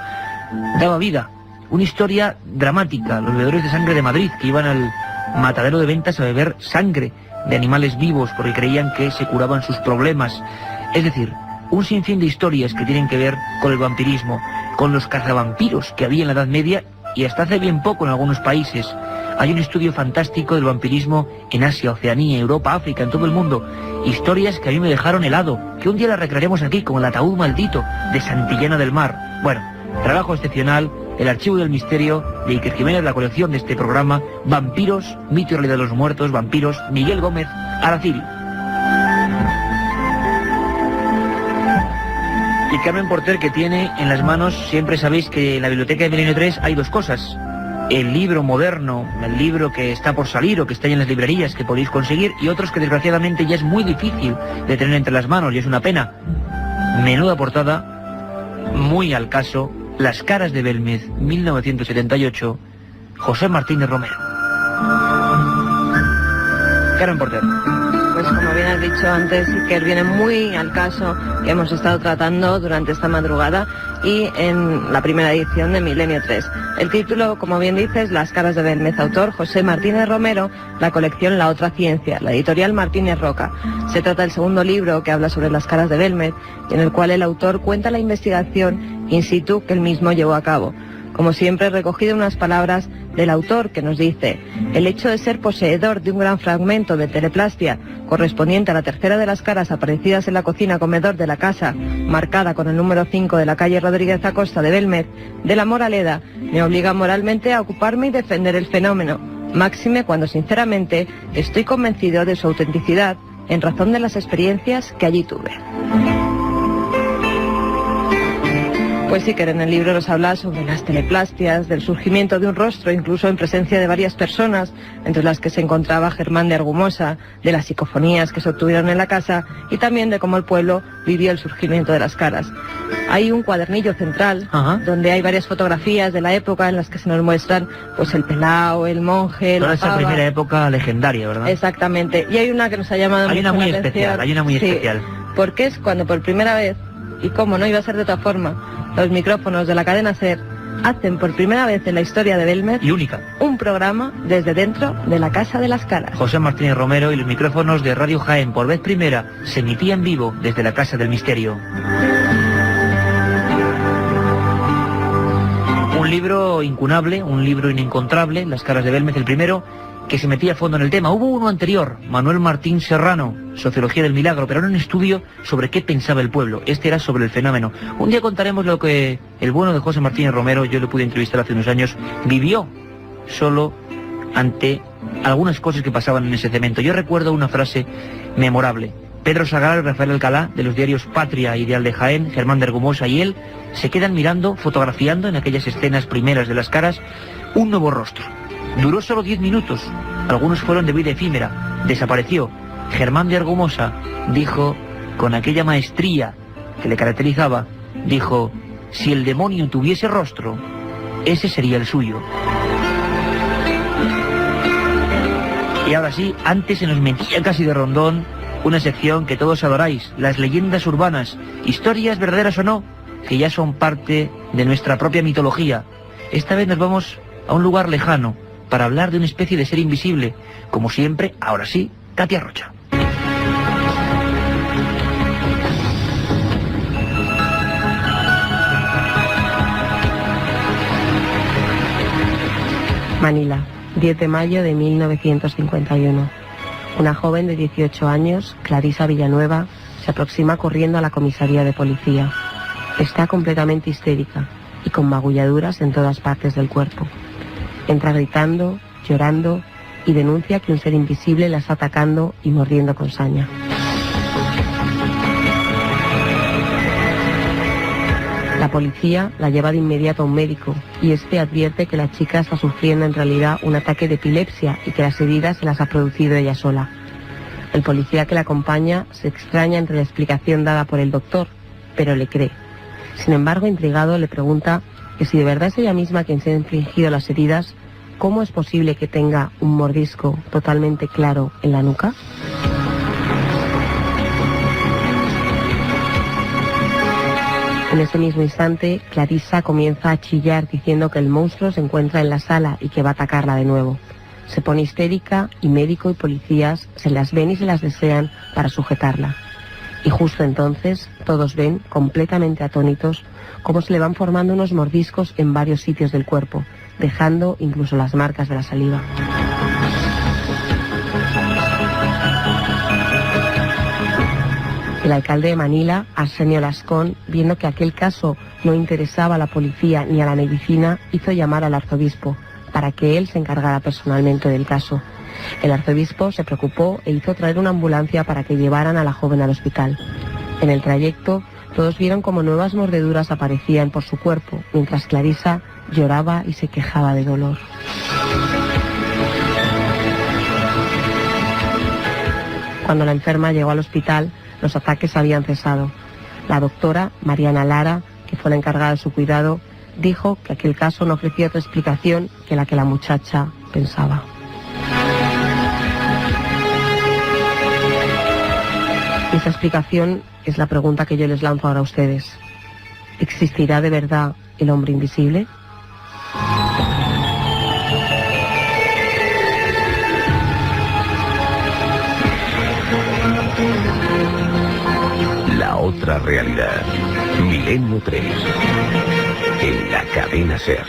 daba vida. Una historia dramática, los bebedores de sangre de Madrid, que iban al matadero de Ventas a beber sangre de animales vivos porque creían que se curaban sus problemas. Es decir, un sinfín de historias que tienen que ver con el vampirismo, con los cazavampiros que había en la Edad Media y hasta hace bien poco en algunos países. Hay un estudio fantástico del vampirismo en Asia, Oceanía, Europa, África, en todo el mundo. Historias que a mí me dejaron helado, que un día las recrearemos aquí, como el ataúd maldito de Santillana del Mar. Bueno, trabajo excepcional, el archivo del misterio de Iker Jiménez, la colección de este programa, Vampiros, mito y realidad de los muertos, vampiros, Miguel Gómez Aracil. Y Carmen Porter, que tiene en las manos, siempre sabéis que en la biblioteca de Milenio 3 hay dos cosas: el libro moderno, el libro que está por salir o que está en las librerías que podéis conseguir, y otros que desgraciadamente ya es muy difícil de tener entre las manos y es una pena. Menuda portada, muy al caso, Las caras de Belmez, 1978, José Martínez Romero. Carmen Porter. Pues como bien has dicho antes, Iker, viene muy al caso que hemos estado tratando durante esta madrugada y en la primera edición de Milenio 3. El título, como bien dices, Las caras de Belmez, autor José Martínez Romero, la colección La otra ciencia, la editorial Martínez Roca. Se trata del segundo libro que habla sobre las caras de Belmez y en el cual el autor cuenta la investigación in situ que él mismo llevó a cabo. Como siempre, he recogido unas palabras del autor que nos dice: el hecho de ser poseedor de un gran fragmento de teleplastia correspondiente a la tercera de las caras aparecidas en la cocina comedor de la casa, marcada con el número 5 de la calle Rodríguez Acosta de Belmez, de la Moraleda, me obliga moralmente a ocuparme y defender el fenómeno, máxime cuando sinceramente estoy convencido de su autenticidad en razón de las experiencias que allí tuve. Pues sí, que en el libro nos habla sobre las teleplastias, del surgimiento de un rostro, incluso en presencia de varias personas, entre las que se encontraba Germán de Argumosa, de las psicofonías que se obtuvieron en la casa y también de cómo el pueblo vivió el surgimiento de las caras. Hay un cuadernillo central, donde hay varias fotografías de la época en las que se nos muestran pues el pelao, el monje, toda la esa pava. primera época legendaria, ¿verdad? Exactamente. Y hay una que nos ha llamado Hay mucho una muy la especial, atención. hay una muy Sí, especial. porque es cuando por primera vez, y cómo no iba a ser de otra forma, los micrófonos de la cadena SER hacen por primera vez en la historia de Belmez y única un programa desde dentro de la Casa de las Caras. José Martínez Romero y los micrófonos de Radio Jaén, por vez primera, se emitía en vivo desde la Casa del Misterio. Un libro incunable, un libro inencontrable, Las caras de Belmez, el primero, que se metía a fondo en el tema. Hubo uno anterior, Manuel Martín Serrano, Sociología del Milagro, pero era un estudio sobre qué pensaba el pueblo. Este era sobre el fenómeno. Un día contaremos lo que el bueno de José Martínez Romero, yo le pude entrevistar hace unos años, vivió solo ante algunas cosas que pasaban en ese cemento. Yo recuerdo una frase memorable. Pedro Sagal, Rafael Alcalá, de los diarios Patria y Ideal de Jaén, Germán de Argumosa y él, se quedan mirando, fotografiando en aquellas escenas primeras de las caras, un nuevo rostro. Duró solo 10 minutos, algunos fueron de vida efímera, desapareció. Germán de Argumosa dijo, con aquella maestría que le caracterizaba, dijo: si el demonio tuviese rostro, ese sería el suyo. Y ahora sí, antes se nos metía casi de rondón una sección que todos adoráis, las leyendas urbanas, historias verdaderas o no, que ya son parte de nuestra propia mitología. Esta vez nos vamos a un lugar lejano para hablar de una especie de ser invisible. Como siempre, ahora sí, Katia Rocha. Manila, 10 de mayo de 1951. Una joven de 18 años, Clarisa Villanueva, se aproxima corriendo a la comisaría de policía. Está completamente histérica y con magulladuras en todas partes del cuerpo. Entra gritando, llorando y denuncia que un ser invisible la está atacando y mordiendo con saña. La policía la lleva de inmediato a un médico y este advierte que la chica está sufriendo en realidad un ataque de epilepsia y que las heridas se las ha producido ella sola. El policía que la acompaña se extraña entre la explicación dada por el doctor, pero le cree. Sin embargo, intrigado, le pregunta que si de verdad es ella misma quien se ha infligido las heridas, ¿cómo es posible que tenga un mordisco totalmente claro en la nuca? En ese mismo instante, Clarisa comienza a chillar diciendo que el monstruo se encuentra en la sala y que va a atacarla de nuevo. Se pone histérica y médico y policías se las ven y se las desean para sujetarla. Y justo entonces todos ven, completamente atónitos, cómo se le van formando unos mordiscos en varios sitios del cuerpo, dejando incluso las marcas de la saliva. El alcalde de Manila, Arsenio Lascón, viendo que aquel caso no interesaba a la policía ni a la medicina, hizo llamar al arzobispo para que él se encargara personalmente del caso. El arzobispo se preocupó e hizo traer una ambulancia para que llevaran a la joven al hospital. En el trayecto, todos vieron como nuevas mordeduras aparecían por su cuerpo, mientras Clarisa lloraba y se quejaba de dolor. Cuando la enferma llegó al hospital, los ataques habían cesado. La doctora, Mariana Lara, que fue la encargada de su cuidado, dijo que aquel caso no ofrecía otra explicación que la que la muchacha pensaba. Y esa explicación es la pregunta que yo les lanzo ahora a ustedes. ¿Existirá de verdad el hombre invisible? La otra realidad. Milenio 3. En la cadena SER.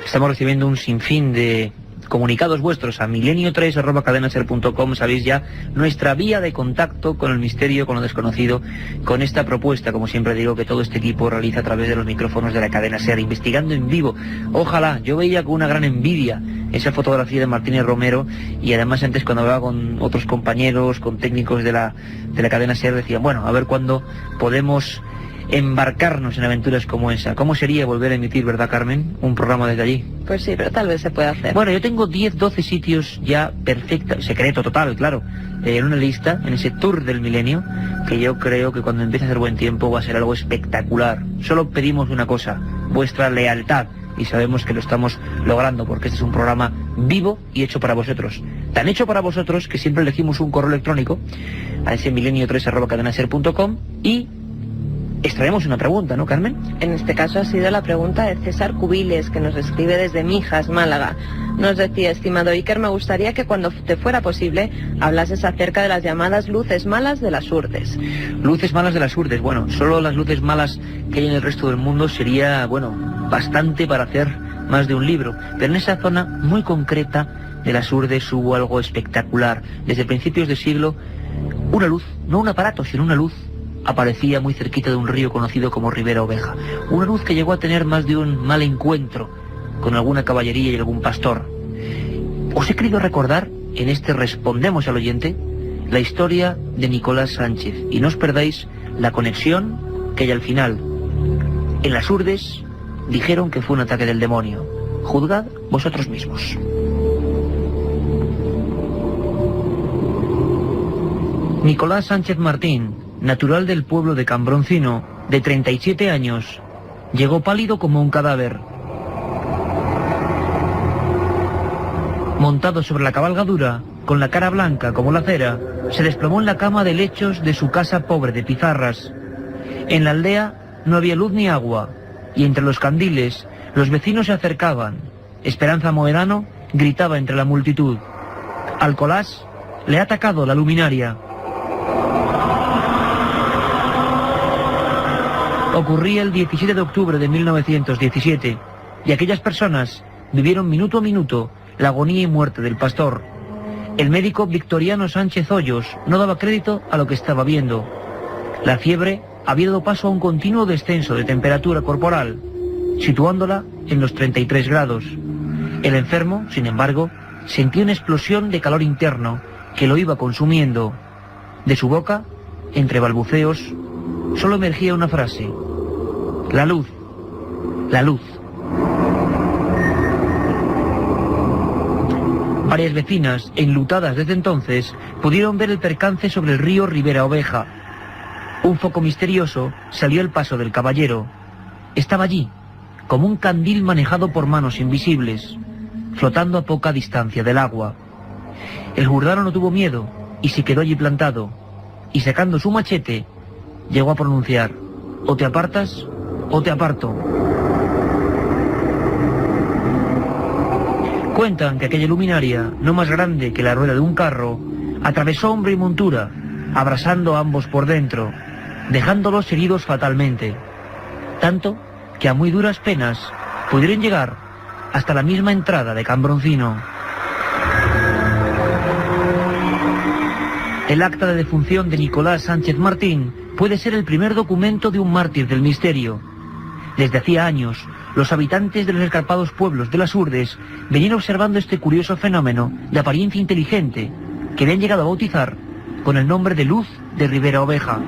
Estamos recibiendo un sinfín de comunicados vuestros a milenio3@cadenaser.com. Sabéis ya nuestra vía de contacto con el misterio, con lo desconocido, con esta propuesta, como siempre digo, que todo este equipo realiza a través de los micrófonos de la cadena SER, investigando en vivo. Ojalá, yo veía con una gran envidia esa fotografía de Martínez Romero, y además antes cuando hablaba con otros compañeros, con técnicos de la cadena SER, decían, bueno, a ver cuándo podemos embarcarnos en aventuras como esa. ¿Cómo sería volver a emitir, verdad, Carmen, un programa desde allí? Pues sí, pero tal vez se puede hacer. Bueno, yo tengo 10, 12 sitios ya perfectos, secreto total, claro, en una lista, en ese tour del milenio, que yo creo que cuando empiece a hacer buen tiempo va a ser algo espectacular. Solo pedimos una cosa, vuestra lealtad, y sabemos que lo estamos logrando, porque este es un programa vivo y hecho para vosotros. Tan hecho para vosotros que siempre elegimos un correo electrónico a ese milenio3@cadenaser.com y extraemos una pregunta, ¿no, Carmen? En este caso ha sido la pregunta de César Cubiles, que nos escribe desde Mijas, Málaga. Nos decía, estimado Iker, me gustaría que cuando te fuera posible hablases acerca de las llamadas luces malas de las Urdes. Luces malas de las Urdes, bueno, solo las luces malas que hay en el resto del mundo sería, bueno, bastante para hacer más de un libro. Pero en esa zona muy concreta de las Urdes hubo algo espectacular. Desde principios de siglo, una luz, no un aparato, sino una luz, aparecía muy cerquita de un río conocido como Ribera Oveja. Una luz que llegó a tener más de un mal encuentro con alguna caballería y algún pastor. Os he querido recordar, en este Respondemos al Oyente, la historia de Nicolás Sánchez. Y no os perdáis la conexión que hay al final. En las Urdes dijeron que fue un ataque del demonio. Juzgad vosotros mismos. Nicolás Sánchez Martín, natural del pueblo de Cambroncino, de 37 años, llegó pálido como un cadáver. Montado sobre la cabalgadura, con la cara blanca como la cera, se desplomó en la cama de lechos de su casa pobre de pizarras. En la aldea no había luz ni agua, y entre los candiles los vecinos se acercaban. Esperanza Moedano gritaba entre la multitud: «Alcolás le ha atacado la luminaria». Ocurría el 17 de octubre de 1917, y aquellas personas vivieron minuto a minuto la agonía y muerte del pastor. El médico Victoriano Sánchez Hoyos no daba crédito a lo que estaba viendo. La fiebre había dado paso a un continuo descenso de temperatura corporal, situándola en los 33 grados. El enfermo, sin embargo, sentía una explosión de calor interno que lo iba consumiendo. De su boca, entre balbuceos, solo emergía una frase: la luz, la luz. Varias vecinas, enlutadas desde entonces, pudieron ver el percance sobre el río Ribera Oveja. Un foco misterioso salió al paso del caballero. Estaba allí, como un candil manejado por manos invisibles, flotando a poca distancia del agua. El jurdano no tuvo miedo y se quedó allí plantado, y sacando su machete, llegó a pronunciar: o te apartas o te aparto. Cuentan que aquella luminaria, no más grande que la rueda de un carro, atravesó hombre y montura, abrasando a ambos por dentro, dejándolos heridos fatalmente. Tanto que a muy duras penas pudieron llegar hasta la misma entrada de Cambroncino. El acta de defunción de Nicolás Sánchez Martín puede ser el primer documento de un mártir del misterio. Desde hacía años, los habitantes de los escarpados pueblos de las Urdes venían observando este curioso fenómeno de apariencia inteligente que habían llegado a bautizar con el nombre de Luz de Ribera Oveja.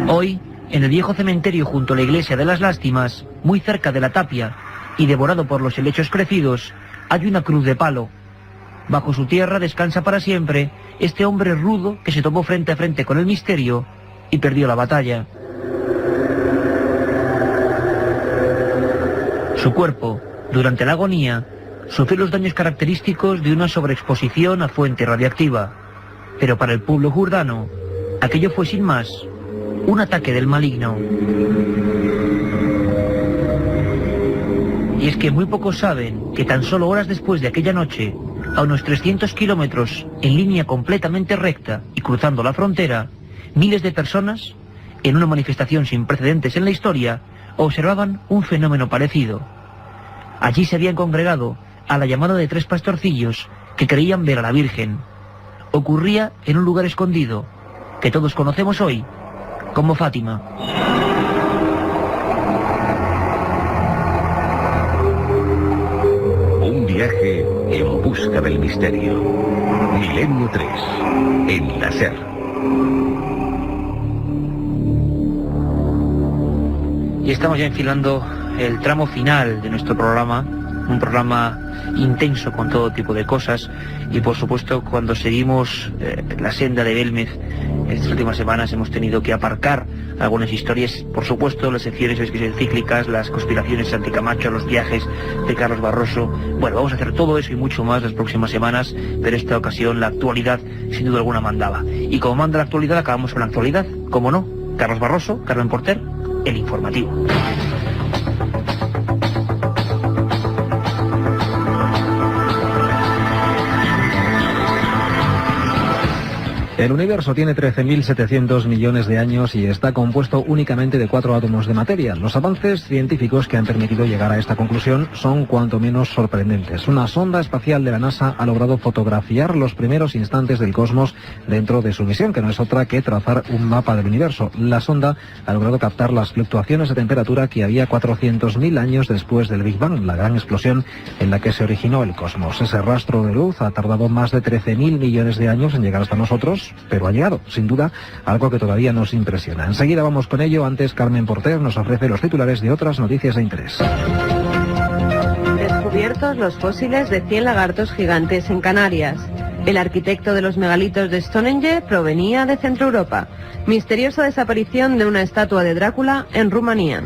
Hoy, en el viejo cementerio junto a la iglesia de las Lástimas, muy cerca de la tapia y devorado por los helechos crecidos, hay una cruz de palo. Bajo su tierra descansa para siempre este hombre rudo que se topó frente a frente con el misterio y perdió la batalla. Su cuerpo, durante la agonía, sufrió los daños característicos de una sobreexposición a fuente radiactiva. Pero para el pueblo jurdano, aquello fue sin más un ataque del maligno. Y es que muy pocos saben que tan solo horas después de aquella noche, a unos 300 kilómetros, en línea completamente recta y cruzando la frontera, miles de personas, en una manifestación sin precedentes en la historia, observaban un fenómeno parecido. Allí se habían congregado a la llamada de 3 pastorcillos que creían ver a la Virgen. Ocurría en un lugar escondido, que todos conocemos hoy como Fátima. Un viaje en busca del misterio. Milenio 3, en la SER. Y estamos ya enfilando el tramo final de nuestro programa, un programa intenso con todo tipo de cosas, y por supuesto cuando seguimos la senda de Belmez, estas últimas semanas hemos tenido que aparcar algunas historias, por supuesto las secciones cíclicas, las conspiraciones anticamacho, los viajes de Carlos Barroso. Bueno, vamos a hacer todo eso y mucho más las próximas semanas, pero esta ocasión la actualidad sin duda alguna mandaba. Y como manda la actualidad, acabamos con la actualidad, como no, Carlos Barroso, Carmen Porter, el informativo. El universo tiene 13.700 millones de años y está compuesto únicamente de 4 átomos de materia. Los avances científicos que han permitido llegar a esta conclusión son cuanto menos sorprendentes. Una sonda espacial de la NASA ha logrado fotografiar los primeros instantes del cosmos dentro de su misión, que no es otra que trazar un mapa del universo. La sonda ha logrado captar las fluctuaciones de temperatura que había 400.000 años después del Big Bang, la gran explosión en la que se originó el cosmos. Ese rastro de luz ha tardado más de 13.000 millones de años en llegar hasta nosotros, pero ha llegado, sin duda, algo que todavía nos impresiona. Enseguida vamos con ello. Antes, Carmen Porter nos ofrece los titulares de otras noticias de interés. Descubiertos los fósiles de 100 lagartos gigantes en Canarias. El arquitecto de los megalitos de Stonehenge provenía de Centro Europa. Misteriosa desaparición de una estatua de Drácula en Rumanía.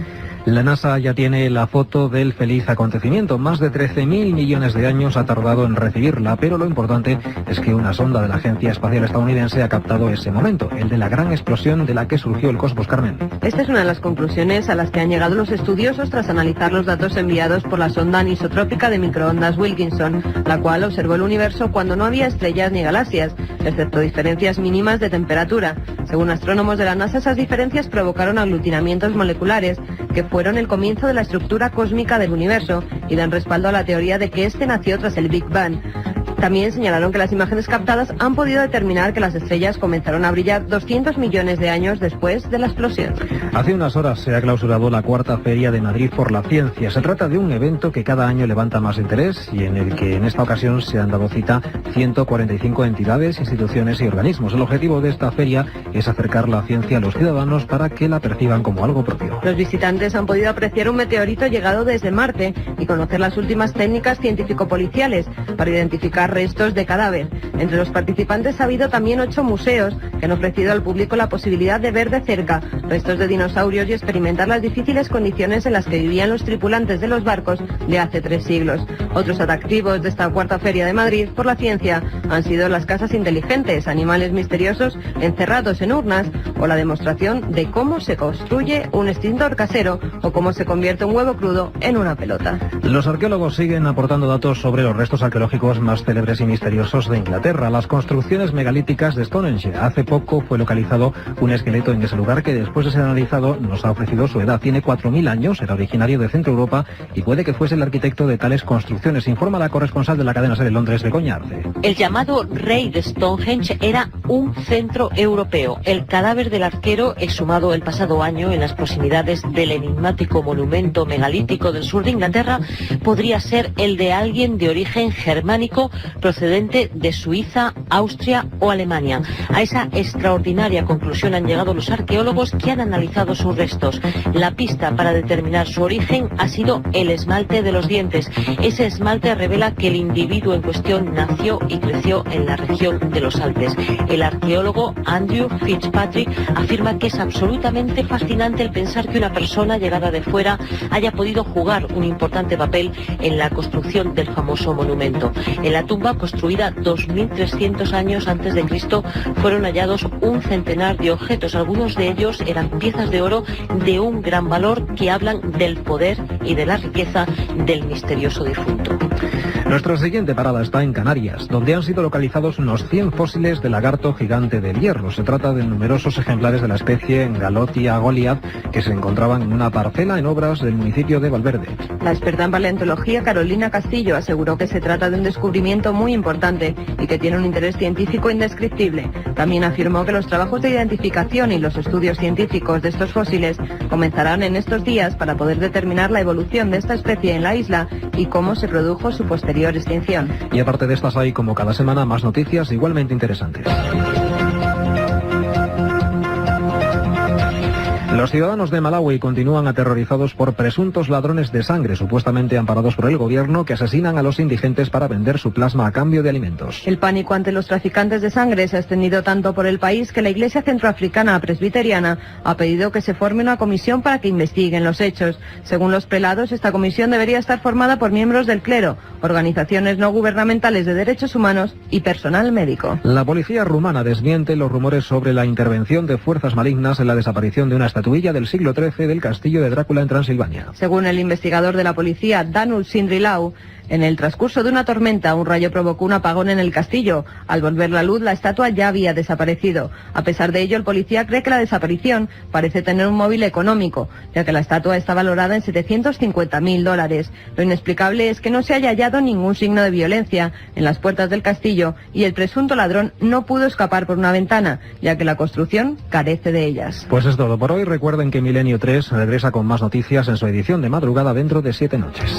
La NASA ya tiene la foto del feliz acontecimiento. Más de 13.000 millones de años ha tardado en recibirla, pero lo importante es que una sonda de la Agencia Espacial Estadounidense ha captado ese momento, el de la gran explosión de la que surgió el cosmos, Carmen. Esta es una de las conclusiones a las que han llegado los estudiosos tras analizar los datos enviados por la sonda anisotrópica de microondas Wilkinson, la cual observó el universo cuando no había estrellas ni galaxias, excepto diferencias mínimas de temperatura. Según astrónomos de la NASA, esas diferencias provocaron aglutinamientos moleculares que fueron el comienzo de la estructura cósmica del universo y dan respaldo a la teoría de que este nació tras el Big Bang. También señalaron que las imágenes captadas han podido determinar que las estrellas comenzaron a brillar 200 millones de años después de la explosión. Hace unas horas se ha clausurado la 4ª Feria de Madrid por la Ciencia. Se trata de un evento que cada año levanta más interés y en el que en esta ocasión se han dado cita 145 entidades, instituciones y organismos. El objetivo de esta feria es acercar la ciencia a los ciudadanos para que la perciban como algo propio. Los visitantes han podido apreciar un meteorito llegado desde Marte y conocer las últimas técnicas científico-policiales para identificar restos de cadáver. Entre los participantes ha habido también 8 museos que han ofrecido al público la posibilidad de ver de cerca restos de dinosaurios y experimentar las difíciles condiciones en las que vivían los tripulantes de los barcos de hace 3 siglos. Otros atractivos de esta 4ª Feria de Madrid por la Ciencia han sido las casas inteligentes, animales misteriosos encerrados en urnas o la demostración de cómo se construye un extintor casero o cómo se convierte un huevo crudo en una pelota. Los arqueólogos siguen aportando datos sobre los restos arqueológicos más célebres y misteriosos de Inglaterra, las construcciones megalíticas de Stonehenge. Hace poco fue localizado un esqueleto en ese lugar que, después de ser analizado, nos ha ofrecido su edad. Tiene 4.000 años, era originario de Centro Europa y puede que fuese el arquitecto de tales construcciones, informa la corresponsal de la cadena SER en Londres, Begoña Arce. El llamado rey de Stonehenge era un centro europeo. El cadáver del arquero, exhumado el pasado año en las proximidades del enigmático monumento megalítico del sur de Inglaterra, podría ser el de alguien de origen germánico procedente de Suiza, Austria o Alemania. A esa extraordinaria conclusión han llegado los arqueólogos que han analizado sus restos. La pista para determinar su origen ha sido el esmalte de los dientes. Ese esmalte revela que el individuo en cuestión nació y creció en la región de los Alpes. El arqueólogo Andrew Fitzpatrick afirma que es absolutamente fascinante el pensar que una persona llegada de fuera haya podido jugar un importante papel en la construcción del famoso monumento. En la tumba, construida 2.300 años antes de Cristo, fueron hallados un centenar de objetos. Algunos de ellos eran piezas de oro de un gran valor que hablan del poder y de la riqueza del misterioso difunto. Nuestra siguiente parada está en Canarias, donde han sido localizados unos 100 fósiles de lagarto gigante del hierro. Se trata de numerosos ejemplares de la especie Galotia goliath que se encontraban en una parcela en obras del municipio de Valverde. La experta en paleontología Carolina Castillo aseguró que se trata de un descubrimiento muy importante y que tiene un interés científico indescriptible. También afirmó que los trabajos de identificación y los estudios científicos de estos fósiles comenzarán en estos días para poder determinar la evolución de esta especie en la isla y cómo se produjo su posterior extinción. Y aparte de estas hay, como cada semana, más noticias igualmente interesantes. Los ciudadanos de Malawi continúan aterrorizados por presuntos ladrones de sangre, supuestamente amparados por el gobierno, que asesinan a los indigentes para vender su plasma a cambio de alimentos. El pánico ante los traficantes de sangre se ha extendido tanto por el país que la Iglesia Centroafricana Presbiteriana ha pedido que se forme una comisión para que investiguen los hechos. Según los prelados, esta comisión debería estar formada por miembros del clero, organizaciones no gubernamentales de derechos humanos y personal médico. La policía rumana desmiente los rumores sobre la intervención de fuerzas malignas en la desaparición de una estatuilla del siglo XIII del castillo de Drácula en Transilvania. Según el investigador de la policía, Danul Sindrilau, en el transcurso de una tormenta, un rayo provocó un apagón en el castillo. Al volver la luz, la estatua ya había desaparecido. A pesar de ello, el policía cree que la desaparición parece tener un móvil económico, ya que la estatua está valorada en $750.000. Lo inexplicable es que no se haya hallado ningún signo de violencia en las puertas del castillo y el presunto ladrón no pudo escapar por una ventana, ya que la construcción carece de ellas. Pues es todo por hoy. Recuerden que Milenio 3 regresa con más noticias en su edición de madrugada dentro de 7 noches.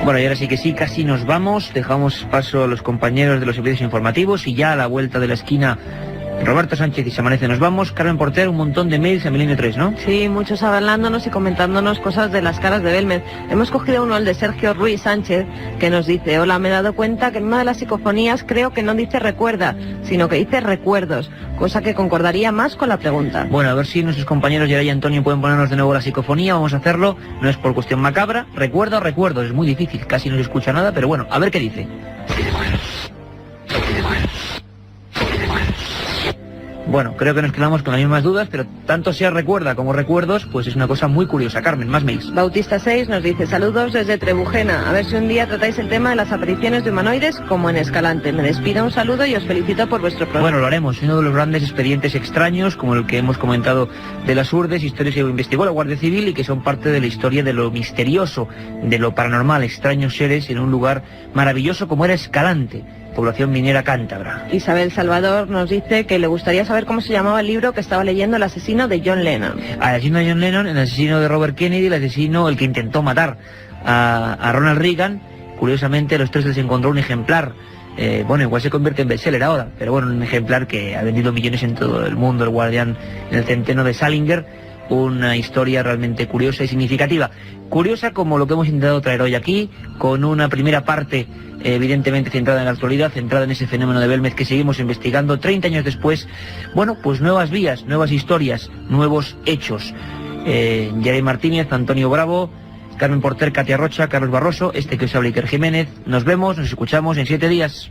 Bueno, y ahora sí que sí, casi nos vamos. Dejamos paso a los compañeros de los servicios informativos y ya a la vuelta de la esquina, Roberto Sánchez y Se Amanece nos vamos. Carmen Porter, un montón de mails a Milenio 3, ¿no? Sí, muchos hablándonos y comentándonos cosas de las caras de Belmez. Hemos cogido uno, el de Sergio Ruiz Sánchez, que nos dice: hola, me he dado cuenta que en una de las psicofonías creo que no dice recuerda, sino que dice recuerdos, cosa que concordaría más con la pregunta. Bueno, a ver si nuestros compañeros Geray y Antonio pueden ponernos de nuevo la psicofonía. Vamos a hacerlo, no es por cuestión macabra. Recuerdos, es muy difícil, casi no se escucha nada, pero bueno, a ver qué dice. Bueno, creo que nos quedamos con las mismas dudas, pero tanto sea recuerda como recuerdos, pues es una cosa muy curiosa. Carmen, más mails. Bautista 6 nos dice: saludos desde Trebujena, a ver si un día tratáis el tema de las apariciones de humanoides como en Escalante. Me despido, un saludo y os felicito por vuestro programa. Bueno, lo haremos. Uno de los grandes expedientes extraños, como el que hemos comentado de las Urdes, historias que investigó la Guardia Civil y que son parte de la historia de lo misterioso, de lo paranormal, extraños seres en un lugar maravilloso como era Escalante, población minera cántabra. Isabel Salvador nos dice que le gustaría saber cómo se llamaba el libro que estaba leyendo, El asesino de John Lennon. El asesino de John Lennon, el asesino de Robert Kennedy, el que intentó matar a Ronald Reagan. Curiosamente, a los tres les encontró un ejemplar. Bueno, igual se convierte en bestseller ahora, pero bueno, un ejemplar que ha vendido millones en todo el mundo, El guardián en el centeno de Salinger. Una historia realmente curiosa y significativa. Curiosa como lo que hemos intentado traer hoy aquí, con una primera parte evidentemente centrada en la actualidad, centrada en ese fenómeno de Belmez que seguimos investigando 30 años después. Bueno, pues nuevas vías, nuevas historias, nuevos hechos. Geray Martínez, Antonio Bravo, Carmen Porter, Katia Rocha, Carlos Barroso, este que os habla Iker Jiménez. Nos vemos, nos escuchamos en 7 días.